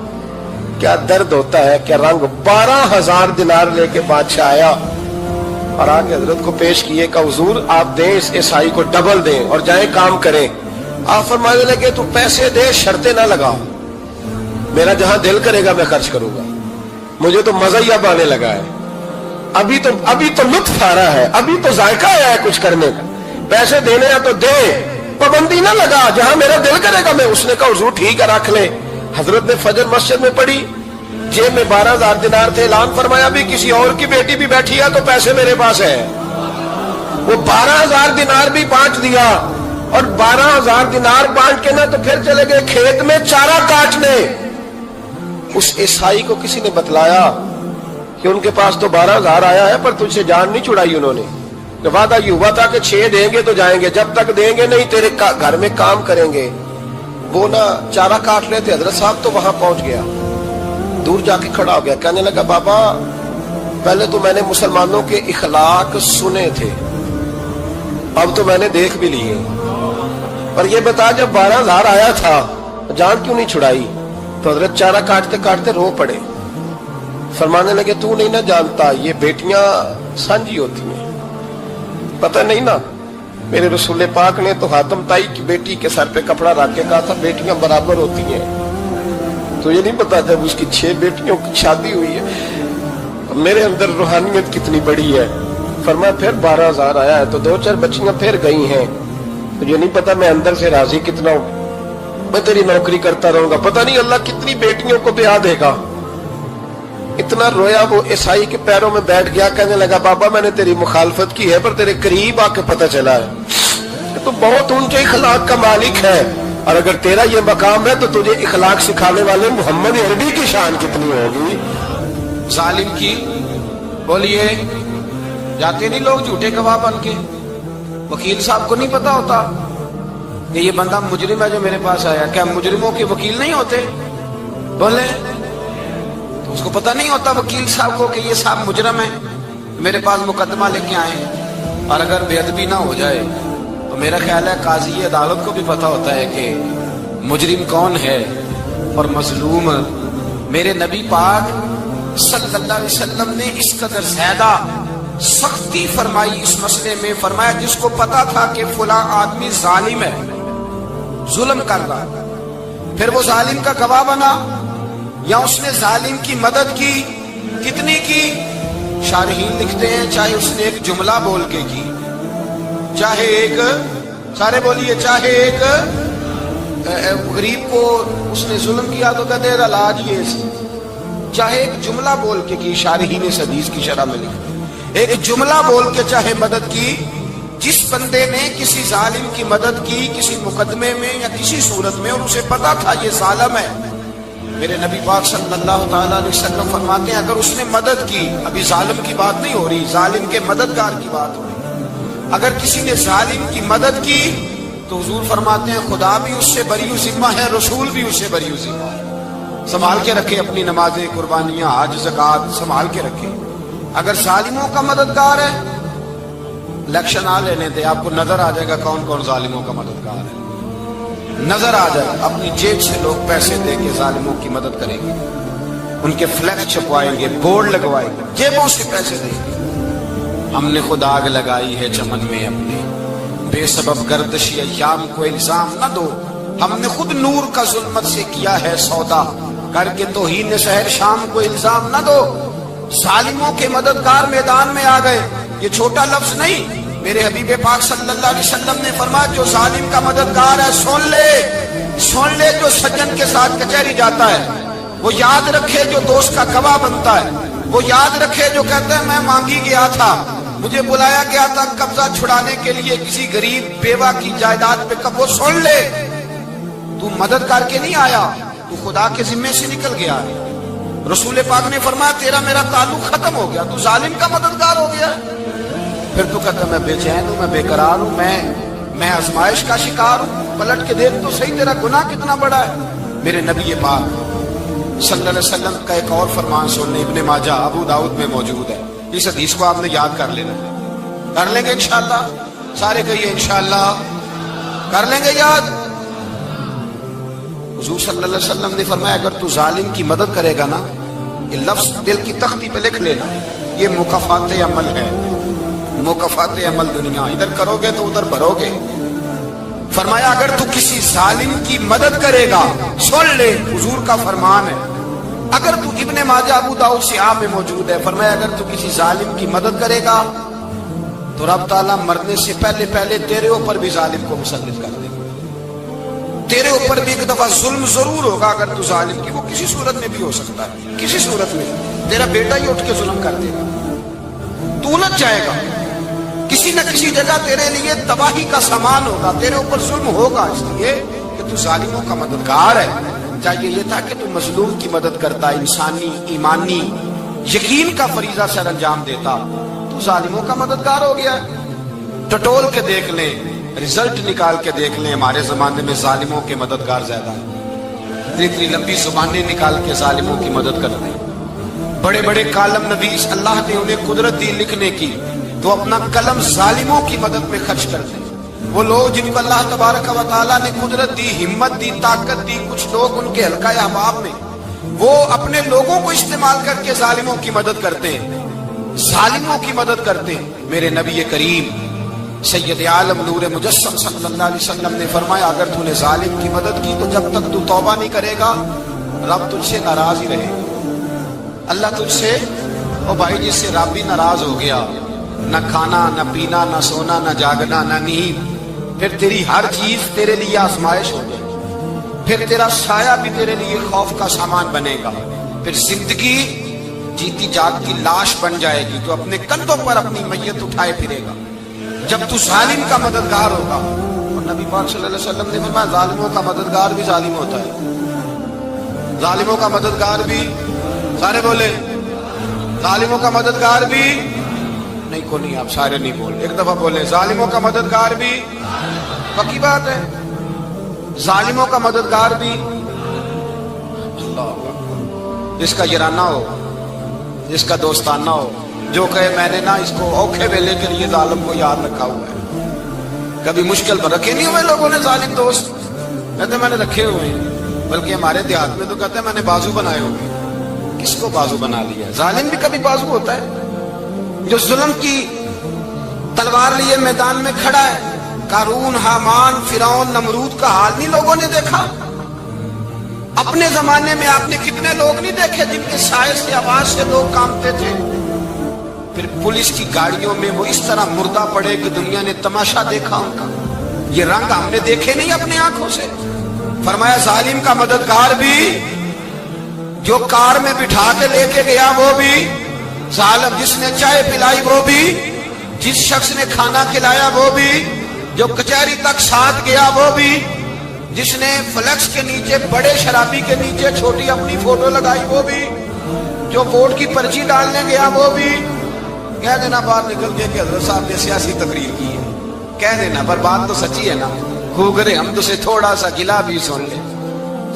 क्या दर्द होता है, क्या रंग। 12000 दिनार लेके बादशाह आया और आगे हजरत को पेश किए का हुजूर आप दें इस ईसाई को डबल दें और जाए काम करें। आप फरमाने लगे तू पैसे दे, शर्तें ना लगा, मेरा जहां दिल करेगा मैं खर्च करूंगा। मुझे तो मजा ही अब आने लगा है, अभी तो लुत्फ आ रहा है, अभी तो जायका आया है कुछ करने का। पैसे देने हैं तो दे, पाबंदी ना लगा, जहां मेरा दिल करेगा मैं। उसने कहा हुजूर ठीक है रख ले। हजरत ने फजर मस्जिद में पढ़ी, जेब में 12000 दिनार थे। ऐलान फरमाया भी किसी और की बेटी भी बैठी है तो पैसे मेरे पास है। वो 12000 दिनार भी बांट दिया और 12000 दिनार बांट के ना तो फिर चले गए खेत में चारा काटने। उस ईसाई को किसी ने बतलाया कि उनके पास तो 12000 आया है पर तुझसे जान नहीं छुड़ाई उन्होंने। वादा ये हुआ था कि 6 देंगे तो जाएंगे, जब तक देंगे नहीं तेरे घर में काम करेंगे। वो ना चारा काट रहे थे, हजरत साहब तो वहां पहुंच गया, दूर जाके खड़ा हो गया। कहने लगा बाबा पहले तो मैंने मुसलमानों के इखलाक सुने थे, अब तो मैंने देख भी लिए, पर ये बता जब 12000 आया था जान क्यों नहीं छुड़ाई। तो हजरत चारा काटते काटते रो पड़े। फरमाने लगे तू नहीं ना जानता ये बेटियां सांझी होती हैं, पता नहीं ना। मेरे रसूल पाक ने तो हातम ताई की बेटी के सर पे कपड़ा रख के कहा था बेटियां बराबर होती हैं। तो ये नहीं पता जब उसकी 6 बेटियों की शादी हुई है। मेरे अंदर रूहानियत कितनी बड़ी है। फरमाया फिर 12000 आया है तो 2-4 बच्चियां फिर गई हैं। तो ये नहीं पता मैं अंदर से राजी कितना हूं, मैं तेरी नौकरी करता रहूंगा, पता नहीं अल्लाह कितनी बेटियों को ब्याह देगा। इतना रोया वो ईसाई के पैरों में बैठ गया। कहने लगा बाबा मैंने तेरी मुखालफत की है पर तेरे करीब आके पता चला है तो बहुत ऊंचे इखलाक का मालिक है, और अगर तेरा ये मकाम है तो तुझे इखलाक सिखाने वाले मोहम्मद अरबी की शान कितनी होगी। जालिम की बोलिए जाते नहीं लोग झूठे गवाह बन के। वकील साहब को नहीं पता होता कि ये बंदा मुजरिम है जो मेरे पास आया। क्या मुजरिमों के वकील नहीं होते? बोले तो उसको पता नहीं होता वकील साहब को कि ये साहब मुजरिम है, मेरे पास मुकदमा लेके आए। और अगर बेअदबी ना हो जाए तो मेरा ख्याल है काजी अदालत को भी पता होता है कि मुजरिम कौन है और मजलूम। मेरे नबी पाक सल्लल्लाहु अलैहि वसल्लम ने इस कदर ज्यादा सख्ती फरमाई इस मसले में। फरमाया जिसको पता था कि फला आदमी जालिम है, जुल्म कर रहा है, फिर वो जालिम का गवाह बना या उसने जालिम की मदद की, कितनी की? शारहीन लिखते हैं चाहे उसने एक जुमला बोल के की, चाहे एक, सारे बोलिए, चाहे एक गरीब को उसने जुल्म किया तो कहते हैं इलाज ये, चाहे एक जुमला बोल के की। शारहीन इस हदीस की शरह में लिखते हैं एक जुमला बोल के चाहे मदद की। जिस बंदे ने किसी जालिम की मदद की किसी मुकदमे में या किसी सूरत में और उसे पता था ये जालिम है, मेरे नबी पाक सल्लल्लाहु अलैहि वसल्लम फरमाते हैं अगर उसने मदद की, अभी जालिम की बात नहीं हो रही, जालिम के मददगार की बात हो रही, अगर किसी ने जालिम की मदद की तो हुजूर फरमाते हैं खुदा भी उससे बरी जिम्मा है, रसूल भी उससे बरी जिम्मा है। संभाल के रखे अपनी नमाजें, कुर्बानियां, हज, ज़कात संभाल के रखे। अगर जालिमों का मददगार है, इलेक्शन आ लेने दे, आपको नजर आ जाएगा कौन कौन जालिमों का मददगार है, नजर आ जाएगा। अपनी जेब से लोग पैसे दे के जालिमों की मदद करेंगे, उनके फ्लैक्स छपवाएंगे, बोर्ड लगवाएंगे, जेबों से पैसे देंगे। हमने खुद आग लगाई है चमन में अपने, बेसबब गर्दिश अय्याम को इल्जाम न दो, हमने खुद नूर का जुल्मत से किया है सौदा, करके तौहीन शहर शाम को इल्जाम न दो। जालिमों के मददगार मैदान में आ गए, ये छोटा लफ्ज नहीं, میرے حبیب پاک صلی اللہ علیہ وسلم نے فرمایا جو ظالم کا مددگار ہے سن لے جو سجن کے ساتھ کچہری جاتا ہے، وہ یاد رکھے جو دوست کا گواہ بنتا ہے، وہ یاد رکھے جو کہتا ہے میں مانگی گیا تھا، مجھے بلایا گیا تھا قبضہ چھڑانے کے لیے کسی غریب بیوہ کی جائیداد پہ، وہ سن لے تو مدد کر کے نہیں آیا، تو خدا کے ذمے سے نکل گیا ہے۔ رسول پاک نے فرمایا تیرا میرا تعلق ختم ہو گیا، تو ظالم کا مددگار ہو گیا۔ پھر تو کہتا میں بے چین ہوں، میں بے قرار ہوں، میں آزمائش کا شکار ہوں، پلٹ کے دیکھ تو صحیح تیرا گناہ کتنا بڑا ہے۔ میرے نبی پاک صلی اللہ علیہ وسلم کا ایک اور فرمان سننے، ابن ماجہ ابو داؤد میں موجود ہے، اس حدیث کو آپ نے یاد کر لینا، کر لیں گے انشاءاللہ، سارے کہیے انشاءاللہ کر لیں گے یاد۔ حضور صلی اللہ علیہ وسلم نے فرمایا اگر تو ظالم کی مدد کرے گا نا، یہ لفظ دل کی تختی پہ لکھ لینا، یہ مکافات عمل ہے، مکافات عمل دنیا، ادھر کرو گے تو ادھر بھرو گے۔ فرمایا اگر تو کسی ظالم کی مدد کرے گا، سن لے حضور کا فرمان ہے، اگر تو ابن ماجہ ابو داؤد سے آپ میں موجود ہے، فرمایا اگر تو کسی ظالم کی مدد کرے گا تو رب تعالیٰ مرنے سے پہلے تیرے اوپر بھی ظالم کو مسلط کر دے گا، تیرے اوپر بھی ایک دفعہ ظلم ضرور ہوگا اگر تو ظالم کی، وہ کسی صورت میں بھی ہو سکتا ہے، کسی صورت میں تیرا بیٹا ہی اٹھ کے ظلم کر دے گا، تو الجھ جائے گا، کسی نہ کسی جگہ تیرے لیے تباہی کا سامان ہوگا، تیرے اوپر ظلم ہوگا، اس لیے کہ تو ظالموں کا مددگار ہے۔ چاہیے یہ تھا کہ تو مظلوم کی مدد کرتا، انسانی ایمانی یقین کا فریضہ سر انجام دیتا، تو ظالموں کا مددگار ہو گیا۔ ٹٹول کے دیکھ لیں، رزلٹ نکال کے دیکھ لیں، ہمارے زمانے میں ظالموں کے مددگار زیادہ ہیں، اتنی لمبی زبانیں نکال کے ظالموں کی مدد کرتے ہیں، بڑے بڑے کالم نویس اللہ نے انہیں قدرت دی لکھنے کی، تو اپنا قلم ظالموں کی مدد میں خرچ کرتے ہیں۔ وہ لوگ جن کو اللہ تبارک و تعالیٰ نے قدرت دی، ہمت دی، طاقت دی، کچھ لوگ ان کے حلقہ احباب میں وہ اپنے لوگوں کو استعمال کر کے ظالموں کی مدد کرتے ہیں، ظالموں کی مدد کرتے ہیں۔ میرے نبی کریم سید عالم نور مجسم صلی اللہ علیہ وسلم نے فرمایا اگر تو نے ظالم کی مدد کی تو جب تک تو توبہ نہیں کرے گا رب تجھ سے ناراض ہی رہے گا، اللہ تجھ سے، او بھائی جس سے رب بھی ناراض ہو گیا، نہ کھانا نہ پینا نہ سونا نہ جاگنا نہ نیند، پھر تیری ہر چیز تیرے لیے آزمائش ہو جائے گی، پھر تیرا سایہ بھی تیرے لیے خوف کا سامان بنے گا، پھر زندگی جیتی جاگتی لاش بن جائے گی، تو اپنے کندھوں پر اپنی میت اٹھائے پھرے گا جب تو ظالم کا مددگار ہوگا۔ اور نبی پاک صلی اللہ علیہ وسلم نے فرمایا ظالموں کا مددگار بھی ظالم ہوتا ہے، ظالموں کا مددگار بھی، سارے بولے ظالموں کا مددگار بھی نہیں، کو نہیں، آپ سارے نہیں بول، ایک دفعہ بولے ظالموں کا مددگار بھی، پکی بات ہے، ظالموں کا مددگار بھی۔ اللہ جس کا یارانہ ہو، جس کا دوستانہ ہو، جو کہے میں نے نا اس کو اوکھے ویلے کے لیے ظالم کو یاد رکھا ہوا ہے، کبھی مشکل پر رکھے نہیں ہوئے لوگوں نے ظالم دوست، کہتے میں نے رکھے ہوئے ہیں، بلکہ ہمارے دیہات میں تو کہتے ہیں میں نے بازو بنائے ہوئے۔ کس کو بازو بنا لیا؟ ظالم بھی کبھی بازو ہوتا ہے، جو ظلم کی تلوار لیے میدان میں کھڑا ہے۔ قارون، حامان، فرعون، نمرود کا حال نہیں لوگوں نے دیکھا؟ اپنے زمانے میں آپ نے کتنے لوگ نہیں دیکھے جن کے سائے سے، آواز سے لوگ کانپتے تھے؟ پھر پولیس کی گاڑیوں میں وہ اس طرح مردہ پڑے کہ دنیا نے تماشا دیکھا ان کا، یہ رنگ ہم نے دیکھے نہیں اپنے آنکھوں سے۔ فرمایا ظالم کا مددگار بھی، جو کار میں بٹھا کے لے کے گیا وہ بھی ظالم، جس نے چائے پلائی وہ بھی، جس شخص نے کھانا کھلایا وہ بھی، جو کچہری تک ساتھ گیا وہ بھی، جس نے فلیکس کے نیچے، بڑے شرابی کے نیچے چھوٹی اپنی فوٹو لگائی وہ بھی، جو ووٹ کی پرچی ڈالنے گیا وہ بھی۔ کہہ دینا باہر نکل کے کہ حضرت صاحب نے سیاسی تقریر کی ہے، کہہ دینا، پر بات تو سچی ہے نا۔ خو کرے ہم تو سے تھوڑا سا گلا بھی سن لے،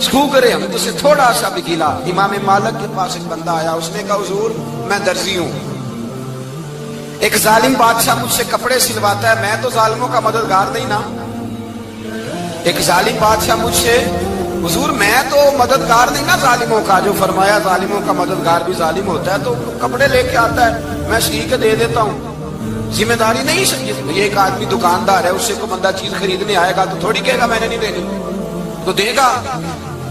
خو کرے ہم تو سے تھوڑا سا بھی گلا۔ امام مالک کے پاس ایک بندہ آیا، اس نے کہا حضور میں درزی ہوں، ایک ظالم بادشاہ مجھ سے کپڑے سلواتا ہے، میں تو ظالموں کا مددگار نہیں نا۔ ایک ظالم بادشاہ مجھ سے، حضور میں تو مددگار نہیں نا ظالموں کا، جو فرمایا ظالموں کا مددگار بھی ظالم ہوتا ہے، تو کپڑے لے کے آتا ہے میں سی کے دے دیتا ہوں، ذمہ داری نہیں سمجھے۔ یہ ایک آدمی دکاندار ہے، اس سے کوئی بندہ چیز خریدنے آئے گا تو تھوڑی کہے گا میں نے نہیں دینی، تو دے گا۔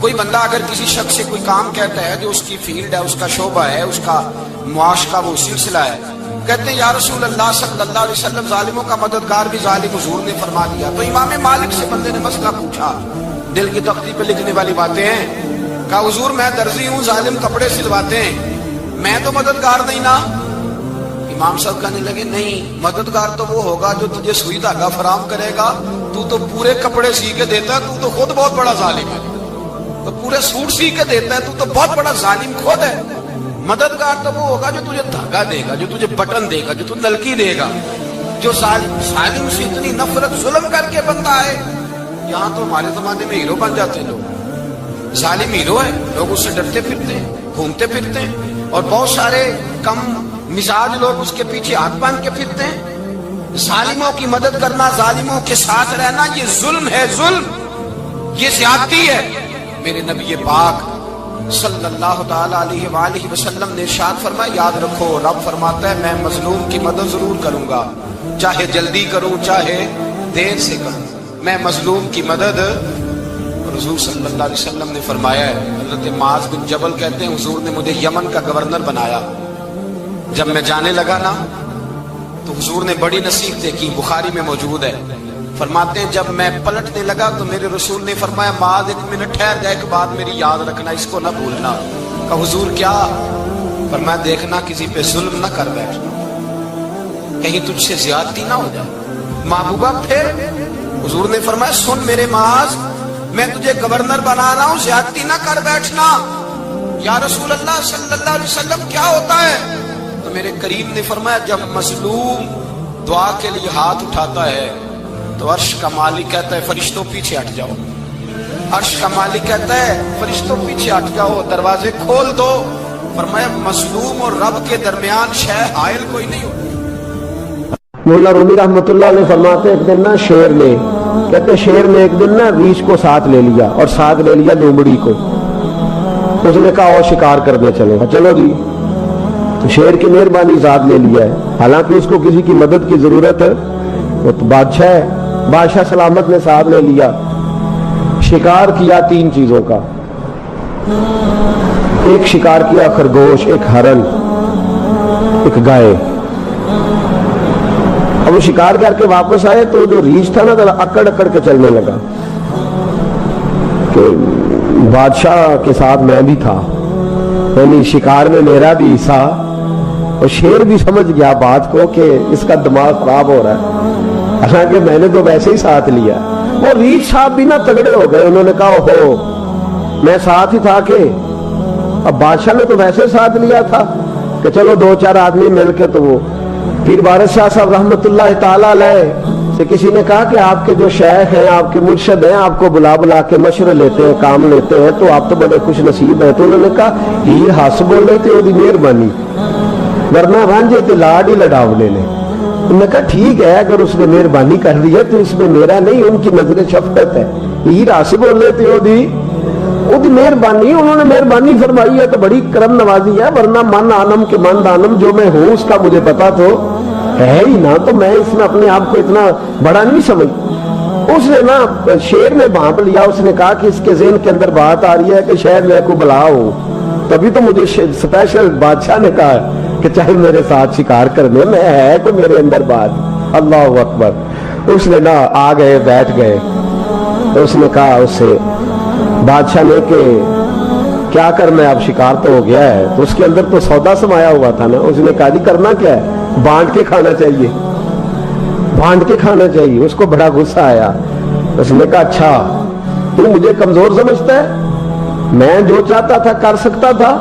کوئی بندہ اگر کسی شخص سے کوئی کام کہتا ہے جو اس کی فیلڈ ہے، اس کا شعبہ ہے، اس کا معاش کا وہ سلسلہ ہے، کہتے ہیں یا رسول اللہ صلی اللہ علیہ وسلم ظالموں کا مددگار بھی ظالم، حضور نے فرما دیا۔ تو امام مالک سے بندے نے مسئلہ پوچھا، دل کی تختی پہ لکھنے والی باتیں ہیں، کہا حضور میں درزی ہوں، ظالم کپڑے سلواتے ہیں، میں تو مددگار نہیں نا۔ امام صاحب کہنے لگے نہیں، مددگار تو وہ ہوگا جو تجھے سوئی دھاگا فراہم کرے گا، تو پورے کپڑے سی کے دیتا ہے، تو خود بہت بڑا ظالم ہے، تو پورے سوٹ سی کے دیتا ہے، تو بہت بڑا ظالم خود ہے۔ مددگار تو وہ ہوگا جو تجھے دھاگا دے گا، جو تجھے بٹن دے گا، جو تجھے نلکی دے گا، جو ظالم سے اتنی نفرت ظلم کر کے بندہ ہے۔ یہاں تو ہمارے زمانے میں ہیرو بن جاتے ہیں لوگ، ظالم ہیرو ہے، لوگ اس سے ڈرتے پھرتے ہیں، گھومتے پھرتے ہیں، اور بہت سارے کم مزاج لوگ اس کے پیچھے ہاتھ باندھ کے پھرتے ہیں۔ ظالموں کی مدد کرنا، ظالموں کے ساتھ رہنا، یہ ظلم ہے، ظلم، یہ زیادتی ہے۔ میرے نبی پاک صلی اللہ تعالی علیہ وآلہ وسلم نے ارشاد فرمایا، یاد رکھو رب فرماتا ہے میں مظلوم کی مدد ضرور کروں گا، چاہے جلدی کروں چاہے دیر سے کروں، میں مظلوم کی مدد۔ حضور صلی اللہ علیہ وسلم نے فرمایا ہے، حضرت معاذ بن جبل کہتے ہیں حضور نے مجھے یمن کا گورنر بنایا، جب میں جانے لگا نا تو حضور نے بڑی نصیحتیں کی، بخاری میں موجود ہے، فرماتے ہیں جب میں پلٹنے لگا تو میرے رسول نے فرمایا معاذ ایک منٹ ٹھہر جا، ایک بات میری یاد رکھنا، اس کو نہ بھولنا۔ کہا حضور کیا؟ فرمایا دیکھنا کسی پہ ظلم نہ کر بیٹھنا، کہیں تجھ سے زیادتی نہ ہو جائے۔ محبوبہ پھر حضور نے فرمایا سن میرے معاذ، میں تجھے گورنر بنا رہا ہوں، زیادتی نہ کر بیٹھنا۔ یا رسول اللہ صلی اللہ علیہ وسلم کیا ہوتا ہے؟ تو میرے کریم نے فرمایا جب مظلوم دعا کے لیے ہاتھ اٹھاتا ہے تو عرش کا مالک کہتا ہے فرشتوں پیچھے ہٹ جاؤ، عرش کا مالک کہتا ہے فرشتوں پیچھے ہٹ جاؤ، دروازے کھول دو۔ فرمایا مظلوم اور رب کے درمیان شے حائل کوئی نہیں ہوتی۔ مولا رومی رحمۃ اللہ علیہ فرماتے ایک دن نا شیر نے، کہتے شیر نے ایک دن نا ریچھ کو ساتھ لے لیا اور ساتھ لے لیا لومڑی کو، اس نے کہا اور شکار کرنے چلے گا، چلو جی۔ تو شیر کی مہربانی ذات لے لیا ہے، حالانکہ اس کو کسی کی مدد کی ضرورت ہے، وہ تو بادشاہ ہے، بادشاہ سلامت نے ساتھ لے لیا، شکار کیا 3 چیزوں کا، ایک شکار کیا خرگوش، ایک ہرن، ایک گائے۔ اب وہ شکار کر کے واپس آئے تو جو ریچھ تھا نا ذرا اکڑ اکڑ کے چلنے لگا کہ بادشاہ کے ساتھ میں بھی تھا، یعنی شکار میں میرا بھی حصہ، اور شیر بھی سمجھ گیا بات کو کہ اس کا دماغ خراب ہو رہا ہے، حالانکہ میں نے تو ویسے ہی ساتھ لیا۔ وہ ریچھ صاحب بھی نہ تگڑے ہو گئے، انہوں نے کہا ہو میں ساتھ ہی تھا کہ اب بادشاہ نے تو ویسے ساتھ لیا تھا کہ چلو 2-4 آدمی مل کے۔ تو وہ پیر وارث شاہ صاحب رحمۃ اللہ تعالیٰ علیہ سے کسی نے کہا کہ آپ کے جو شیخ ہیں، آپ کے مرشد ہیں، آپ کو بلا بلا کے مشورے لیتے ہیں، کام لیتے ہیں، تو آپ تو بڑے خوش نصیب ہیں۔ تو انہوں نے کہا ہیر ہس بولے تے وہ مہربانی، ورنہ رانجے تے لاڈ ہی لڑاو لے لے۔ انہوں نے کہا ٹھیک ہے اگر اس نے مہربانی کر دی ہے تو اس میں میرا نہیں، ان کی نظر شفقت ہے، ہیر ہس بولے تے وہ مہربانی، انہوں نے مہربانی فرمائی ہے تو بڑی کرم نوازی ہے، ورنہ من آنم کے من دانم، جو میں ہوں اس کا مجھے پتا تو ہے ہی نہ، تو میں اس میں اپنے آپ کو اتنا بڑا نہیں سمجھ۔ اس نے نا شیر نے بھانپ لیا، اس نے کہا کہ اس کے ذہن کے اندر بات آ رہی ہے کہ شاید میں کو بلا ہوں، تبھی تو مجھے اسپیشل بادشاہ نے کہا کہ چاہے میرے ساتھ شکار کرنے میں ہے تو میرے اندر بات۔ اللہ اکبر۔ اس نے نا آ گئے، بیٹھ گئے، تو اس نے کہا اس سے بادشاہ نے کہ کیا کرنا ہے، اب شکار تو ہو گیا ہے، تو اس کے اندر تو سودا سمایا ہوا تھا نا۔ اس نے کہا جی کرنا کیا ہے، بانٹ کے کھانا چاہیے، بانٹ کے کھانا چاہیے۔ اس کو بڑا غصہ آیا، اس نے کہا اچھا تو مجھے کمزور سمجھتا ہے، میں جو چاہتا تھا کر سکتا تھا،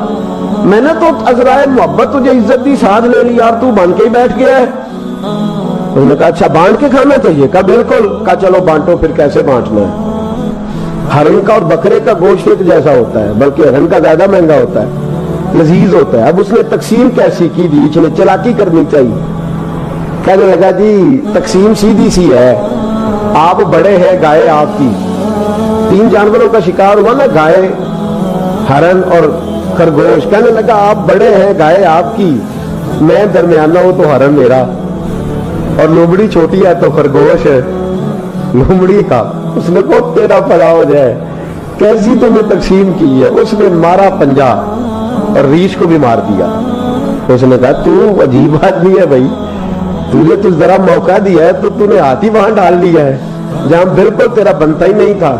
میں نے تو عذرائے محبت تجھے عزت دی، ساتھ لے لی اور تو بن کے ہی بیٹھ گیا ہے۔ اس نے کہا اچھا بانٹ کے کھانا چاہیے، کہا بالکل۔ کہا چلو بانٹو، پھر کیسے بانٹنا ہے؟ ہرن کا اور بکرے کا گوشت ایک جیسا ہوتا ہے، بلکہ ہرن کا زیادہ مہنگا ہوتا ہے، لذیذ ہوتا ہے۔ اب اس نے تقسیم کیسی کی دی، اس نے چلاکی کرنی چاہیے۔ کہنے لگا جی تقسیم سیدھی سی ہے، آپ بڑے ہیں، گائے آپ کی، 3 جانوروں کا شکار ہوا نا، گائے، ہرن اور خرگوش۔ کہنے لگا آپ بڑے ہیں، گائے آپ کی، میں درمیانہ ہوں تو ہرن میرا، اور لومڑی چھوٹی ہے تو خرگوش ہے لومڑی کا۔ اس نے کو تیرا پڑا ہو جائے، کیسی تم نے تقسیم کی ہے۔ اس نے مارا پنجا اور ریچھ کو بھی مار دیا۔ उसने कहा तू अजीब आदमी है भाई, तुझे तो जरा मौका दिया है तो तूने हाथ ही वहां डाल लिया है जहां बिल्कुल तेरा बनता ही नहीं था।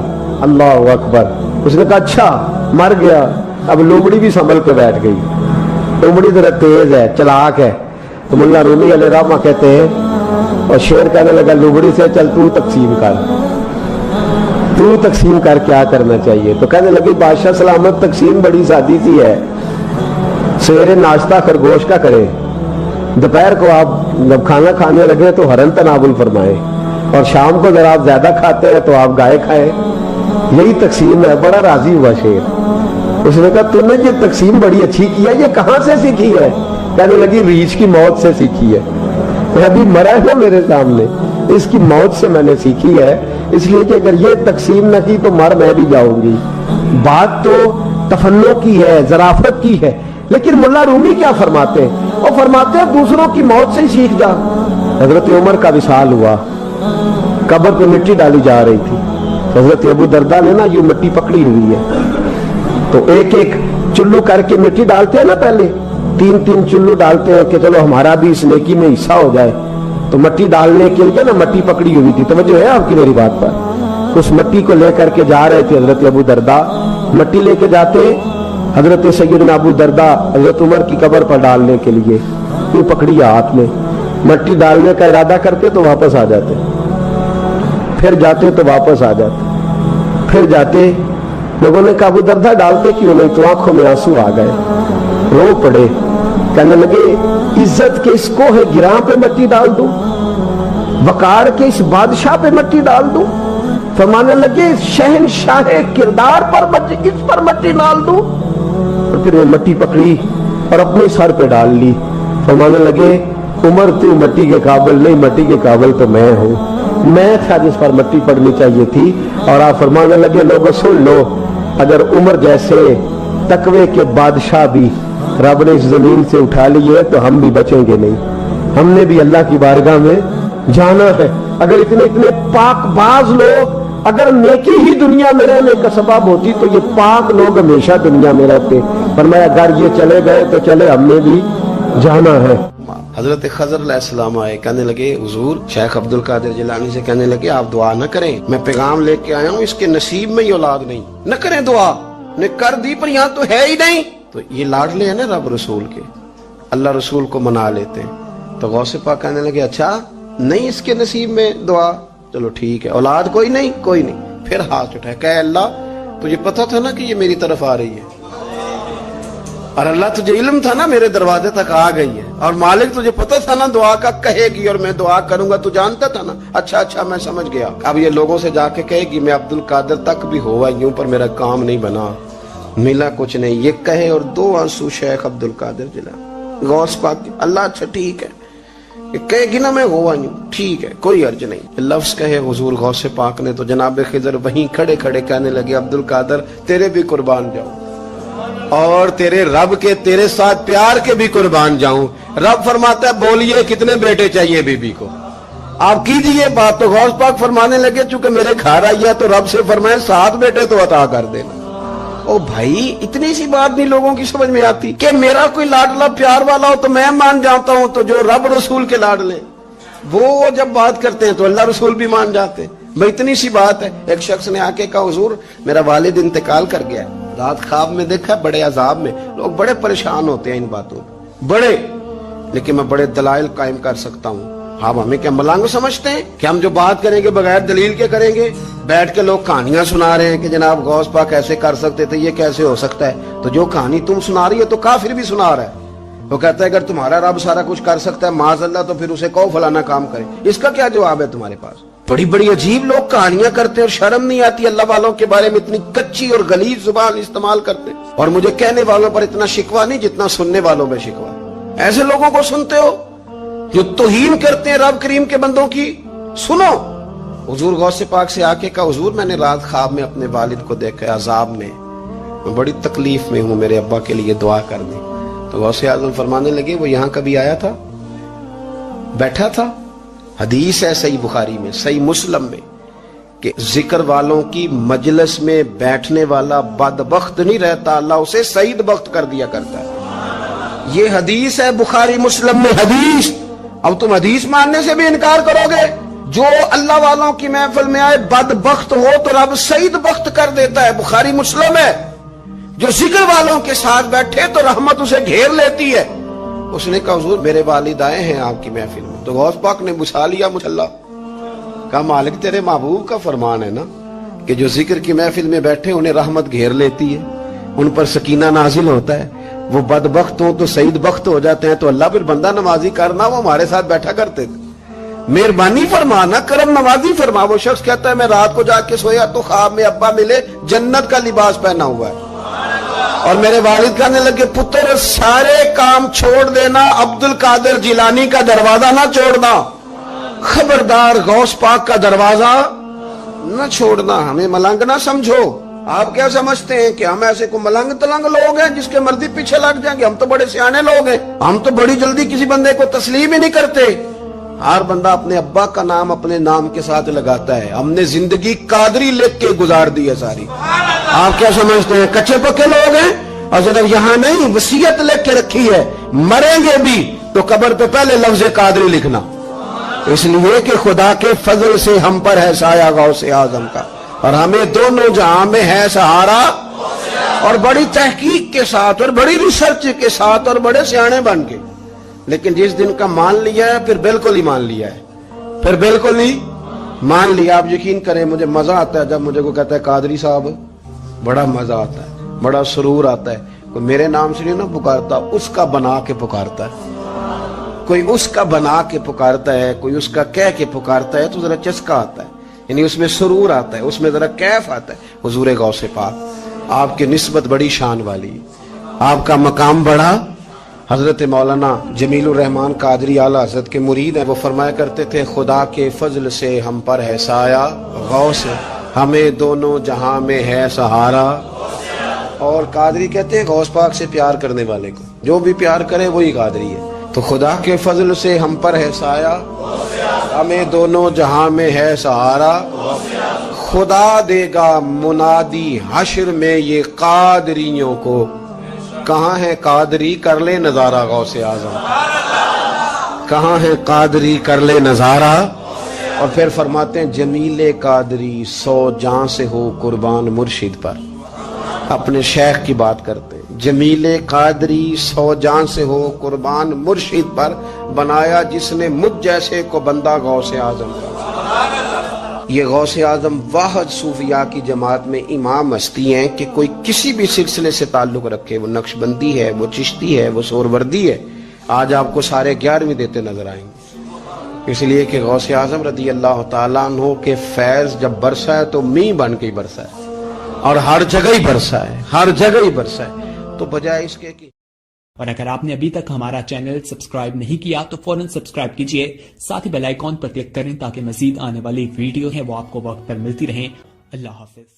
अल्लाह अकबर। उसने कहा अच्छा मर गया। अब लोमड़ी भी संभल के बैठ गई। लोमड़ी जरा तेज है, चलाक है। तो मुल्ला रूमी अलैहि रहमा कहते हैं, और शेर कहने लगा लोमड़ी से चल तू तकसीम कर, तू तकसीम कर, क्या करना चाहिए। तो कहने लगी बादशाह सलामत तकसीम बड़ी सादी सी है, सवेरे नाश्ता खरगोश का करे, दोपहर को आप जब खाना खाने लगे तो हरन तनावुल फरमाए, और शाम को जरा आप ज्यादा खाते हैं तो आप गाय खाए। यही तकसीम है। बड़ा राजी हुआ शेर। उसने कहा तुमने ये तकसीम बड़ी अच्छी की है, ये कहां से सीखी है। कहने लगी रीछ की मौत से सीखी है। अभी मरा है ना मेरे सामने, इसकी मौत से मैंने सीखी है, इसलिए कि अगर ये तकसीम न की तो मर मैं भी जाऊंगी। बात तो तफन्नो की है, जराफत की है, लेकिन मुल्ला रूमी क्या फरमाते हैं, और फरमाते हैं दूसरों की मौत से ही सीख जा। हजरत उमर का विसाल हुआ, कब्र पे मिट्टी डाली जा रही थी। हजरत अबू दरदा ने ना यूं मिट्टी पकड़ी हुई है, तो एक एक चुल्लू करके मिट्टी डालते हैं ना, पहले 3-3 चुल्लू डालते हैं कि चलो हमारा भी इस नेकी में हिस्सा हो जाए। तो मिट्टी डालने के लिए ना मट्टी पकड़ी हुई थी। तवज्जो है आपकी मेरी बात पर। उस मिट्टी को लेकर के जा रहे थे हजरत अबू दरदा। मिट्टी लेके जाते हजरत सैयदना अबू दरदा हजरत उमर की कब्र पर डालने के लिए, यूं पकड़ी हाथ में, मिट्टी डालने का इरादा करते तो वापस आ जाते, फिर जाते तो वापस आ जाते, फिर जाते। लोगों ने कहा अबू दरदा डालते क्यों नहीं, तो आंखों में आंसू आ गए, रो पड़े। कहने लगे इज्जत के इस कोहे गिरां पे मिट्टी डाल दूं, वकार के इस बादशाह पे मिट्टी डाल दूं। फरमाने लगे शहनशाह किरदार पर इस पर मिट्टी डाल दूं। और फिर वो मिट्टी पकड़ी और अपने सर पे डाल ली। फरमाने लगे उमर तू मिट्टी के काबिल नहीं, मिट्टी के काबिल तो मैं हूं, मैं था जिस पर मिट्टी पड़नी चाहिए थी। और आप फरमाने लगे लोगों सुन लो, अगर उमर जैसे तकवे के बादशाह भी रब ने इस जमीन से उठा लिए तो हम भी बचेंगे नहीं, हमने भी अल्लाह की बारगाह में जाना है। अगर इतने इतने पाकबाज लोग अगर नेकी ही दुनिया में रहने का सबब होती तो ये पाक लोग हमेशा दुनिया में रहते। फरमाया अगर ये चले गए तो चले, हमने भी जाना है। हजरत खजर अलैहिस्सलाम आए, कहने लगे हुजूर, शेख अब्दुल कादिर जिलानी से कहने लगे आप दुआ न करें, मैं पैगाम लेके आया हूँ, इसके नसीब में ही औलाद नहीं, न करें दुआ। ने कर दी पर यहाँ तो है ही नहीं। तो ये लाडले हैं ना रब रसूल के, अल्लाह रसूल को मना लेते हैं। तो गौसे पाक कहने लगे अच्छा नहीं इसके नसीब में दुआ, चलो ठीक है, औलाद कोई नहीं, कोई नहीं। फिर हाथ उठाए, कहे अल्लाह तुझे पता था ना कि ये मेरी तरफ आ रही है, और अल्लाह तुझे इल्म था ना मेरे दरवाजे तक आ गई है, और मालिक तुझे पता था ना दुआ का कहेगी और मैं दुआ करूंगा, तू जानता था ना। अच्छा अच्छा मैं समझ गया। अब ये लोगों से जाके कहेगी मैं अब्दुल कादिर तक भी हुआ यूं पर मेरा काम नहीं बना, मिला कुछ नहीं, ये कहे और 2 आंसू शेख अब्दुल कादिर जिला गौस पाक अल्लाह अच्छा ठीक है, ये कहेगी ना मैं हुआ यूं ठीक है, कोई अर्ज नहीं। लफ्ज कहे हुजूर गौसे पाक ने तो जनाब खिजर वहीं खड़े खड़े कहने लगे अब्दुल कादिर तेरे भी कुर्बान जाऊं और तेरे रब के तेरे साथ प्यार के भी कुर्बान जाऊं। रब फरमाता है बोलिए कितने बेटे चाहिए बीबी को, आप कीजिए बात। तो गौस पाक फरमाने लगे चूंकि मेरे घर आई है तो रब से फरमाए 7 बेटे तो अता कर देना। ओ भाई इतनी सी बात नहीं लोगों की समझ में आती कि मेरा कोई लाडला प्यार वाला हो तो मैं मान जाता हूं, तो जो रब रसूल के लाडले वो जब बात करते हैं तो अल्लाह रसूल भी मान जाते हैं। भाई इतनी सी बात है। एक शख्स ने आके कहा हुजूर मेरा वालिद इंतकाल कर गया, रात ख्वाब में देखा बड़े अजाब में। लोग बड़े परेशान होते हैं इन बातों में बड़े, लेकिन मैं बड़े दलाइल कायम कर सकता हूँ। हाँ हमें क्या मलांग समझते हैं कि हम जो बात करेंगे बगैर दलील के करेंगे। बैठ के लोग कहानियां सुना रहे हैं कि जनाब गौस पाक ऐसे कर सकते थे, ये कैसे हो सकता है। तो जो कहानी तुम सुना रही हो तो काफिर भी सुना रहा है। वो कहता है अगर तुम्हारा रब सारा कुछ कर सकता है माज़अल्लाह तो फिर उसे कहो फलाना काम करे। इसका क्या जवाब है तुम्हारे पास? बड़ी बड़ी अजीब लोग कहानियां करते हैं और शर्म नहीं आती अल्लाह वालों के बारे में, इतनी कच्ची और गलीज जुबान इस्तेमाल करते हैं। और मुझे कहने वालों पर इतना शिकवा नहीं जितना सुनने वालों में शिकवा। ऐसे लोगों को सुनते हो जो तौहीन करते हैं रब करीम के बंदों की। सुनो हुजूर गौसे पाक से आके कहा हुजूर मैंने रात ख्वाब में अपने वालिद को देखा अजाब में, मैं बड़ी तकलीफ में हूं, मेरे अब्बा के लिए दुआ कर दी। तो गौसे आजम फरमाने लगे वो यहां कभी आया था, बैठा था। हदीस है सही बुखारी में सही मुस्लिम में कि जिक्र वालों की मजलिस में बैठने वाला बदबख्त नहीं रहता, अल्लाह उसे सईद बख्त कर दिया करता है। یہ حدیث ہے بخاری مسلم میں حدیث. اب تم حدیث ماننے سے بھی انکار کرو گے. جو اللہ والوں کی محفل میں آئے بدبخت ہو تو رب سعید بخت کر دیتا ہے. بخاری مسلم ہے. جو ذکر والوں کے ساتھ بیٹھے تو رحمت اسے گھیر لیتی ہے. اس نے کہا حضور میرے والد آئے ہیں آپ کی محفل میں. تو غوث پاک نے بچھا لیا مصلا. کہا مالک تیرے محبوب کا فرمان ہے نا کہ جو ذکر کی محفل میں بیٹھے انہیں رحمت گھیر لیتی ہے, ان پر سکینہ نازل ہوتا ہے. وہ بدبخت ہوں تو سعید بخت ہو جاتے ہیں. تو اللہ پھر بندہ نمازی کرنا, وہ ہمارے ساتھ بیٹھا کرتے تھے. مہربانی فرمانا, کرم نوازی فرما. وہ شخص کہتا ہے میں رات کو جا کے سویا تو خواب میں ابا ملے جنت کا لباس پہنا ہوا ہے, اور میرے والد کہنے لگے پتر سارے کام چھوڑ دینا, عبد القادر جیلانی کا دروازہ نہ چھوڑنا, خبردار غوث پاک کا دروازہ نہ چھوڑنا. ہمیں ملنگ نہ سمجھو. آپ کیا سمجھتے ہیں کہ ہم ایسے کو ملنگ تلنگ لوگ ہیں جس کے مرضی پیچھے لگ جائیں گے؟ ہم تو بڑے سیانے لوگ ہیں. ہم تو بڑی جلدی کسی بندے کو تسلیم ہی نہیں کرتے. ہر بندہ اپنے ابا کا نام اپنے نام کے ساتھ لگاتا ہے. ہم نے زندگی قادری لکھ کے گزار دی ہے ساری. آپ کیا سمجھتے ہیں کچے پکے لوگ ہیں؟ اور صرف یہاں نہیں, وصیت لکھ کے رکھی ہے مریں گے بھی تو قبر پہ پہلے لفظ قادری لکھنا, اس لیے کہ خدا کے فضل سے ہم پر ہے سایہ غوث اعظم کا, اور ہمیں دونوں جہاں میں ہے سہارا. اور بڑی تحقیق کے ساتھ اور بڑی ریسرچ کے ساتھ اور بڑے سیانے بن کے. لیکن جس دن کا مان لیا ہے پھر بالکل ہی مان لیا ہے, پھر بالکل ہی مان لیا. آپ یقین کریں مجھے مزہ آتا ہے جب مجھے کوئی کہتا ہے قادری صاحب, بڑا مزہ آتا ہے, بڑا سرور آتا ہے. کوئی میرے نام سے نہیں نہ پکارتا, اس کا بنا کے پکارتا ہے. کوئی اس کا بنا کے پکارتا ہے, کوئی اس کا کہہ کے پکارتا ہے تو ذرا چسکا آتا ہے, یعنی اس میں سرور آتا ہے, اس میں ذرا کیف آتا ہے. حضور غوث پاک آپ کی نسبت بڑی شان والی ہے, آپ کا مقام بڑا. حضرت مولانا جمیل الرحمان قادری اعلیٰ حضرت کے مرید ہیں. وہ فرمایا کرتے تھے خدا کے فضل سے ہم پر ہے سایہ غوث, ہمیں دونوں جہاں میں ہے سہارا. اور قادری کہتے ہیں غوث پاک سے پیار کرنے والے کو جو بھی پیار کرے وہی قادری ہے. تو خدا کے فضل سے ہم پر ہے سایہ, ہمیں دونوں جہاں میں ہے سہارا. خدا دے گا منادی حشر میں یہ قادریوں کو, کہاں ہے قادری کر لے نظارہ غوث اعظم, کہاں ہے قادری کر لے نظارہ. اور پھر فرماتے ہیں جمیل قادری 100 جان سے ہو قربان مرشد پر. اپنے شیخ کی بات کرتے ہیں, جمیل قادری 100 جان سے ہو قربان مرشد پر, بنایا جس نے مجھ جیسے کو بندہ غوث اعظم کا. یہ غوث اعظم واحد صوفیاء کی جماعت میں امام ہستی ہیں کہ کوئی کسی بھی سلسلے سے تعلق رکھے, وہ نقشبندی ہے, وہ چشتی ہے, وہ سوروردی ہے, آج آپ کو سارے 11ویں دیتے نظر آئیں گے. اس لیے کہ غوث اعظم رضی اللہ تعالیٰ عنہ کے فیض جب برسا ہے تو می بن کے ہی برسا ہے, اور ہر جگہ ہی برسا ہے, ہر جگہ ہی برسا ہے. تو بجائے اس کے کہ اور اگر آپ نے ابھی تک ہمارا چینل سبسکرائب نہیں کیا تو فوراً سبسکرائب کیجئے, ساتھ ہی بیل آئیکن پر کلک کریں تاکہ مزید آنے والی ویڈیو ہیں وہ آپ کو وقت پر ملتی رہیں. اللہ حافظ.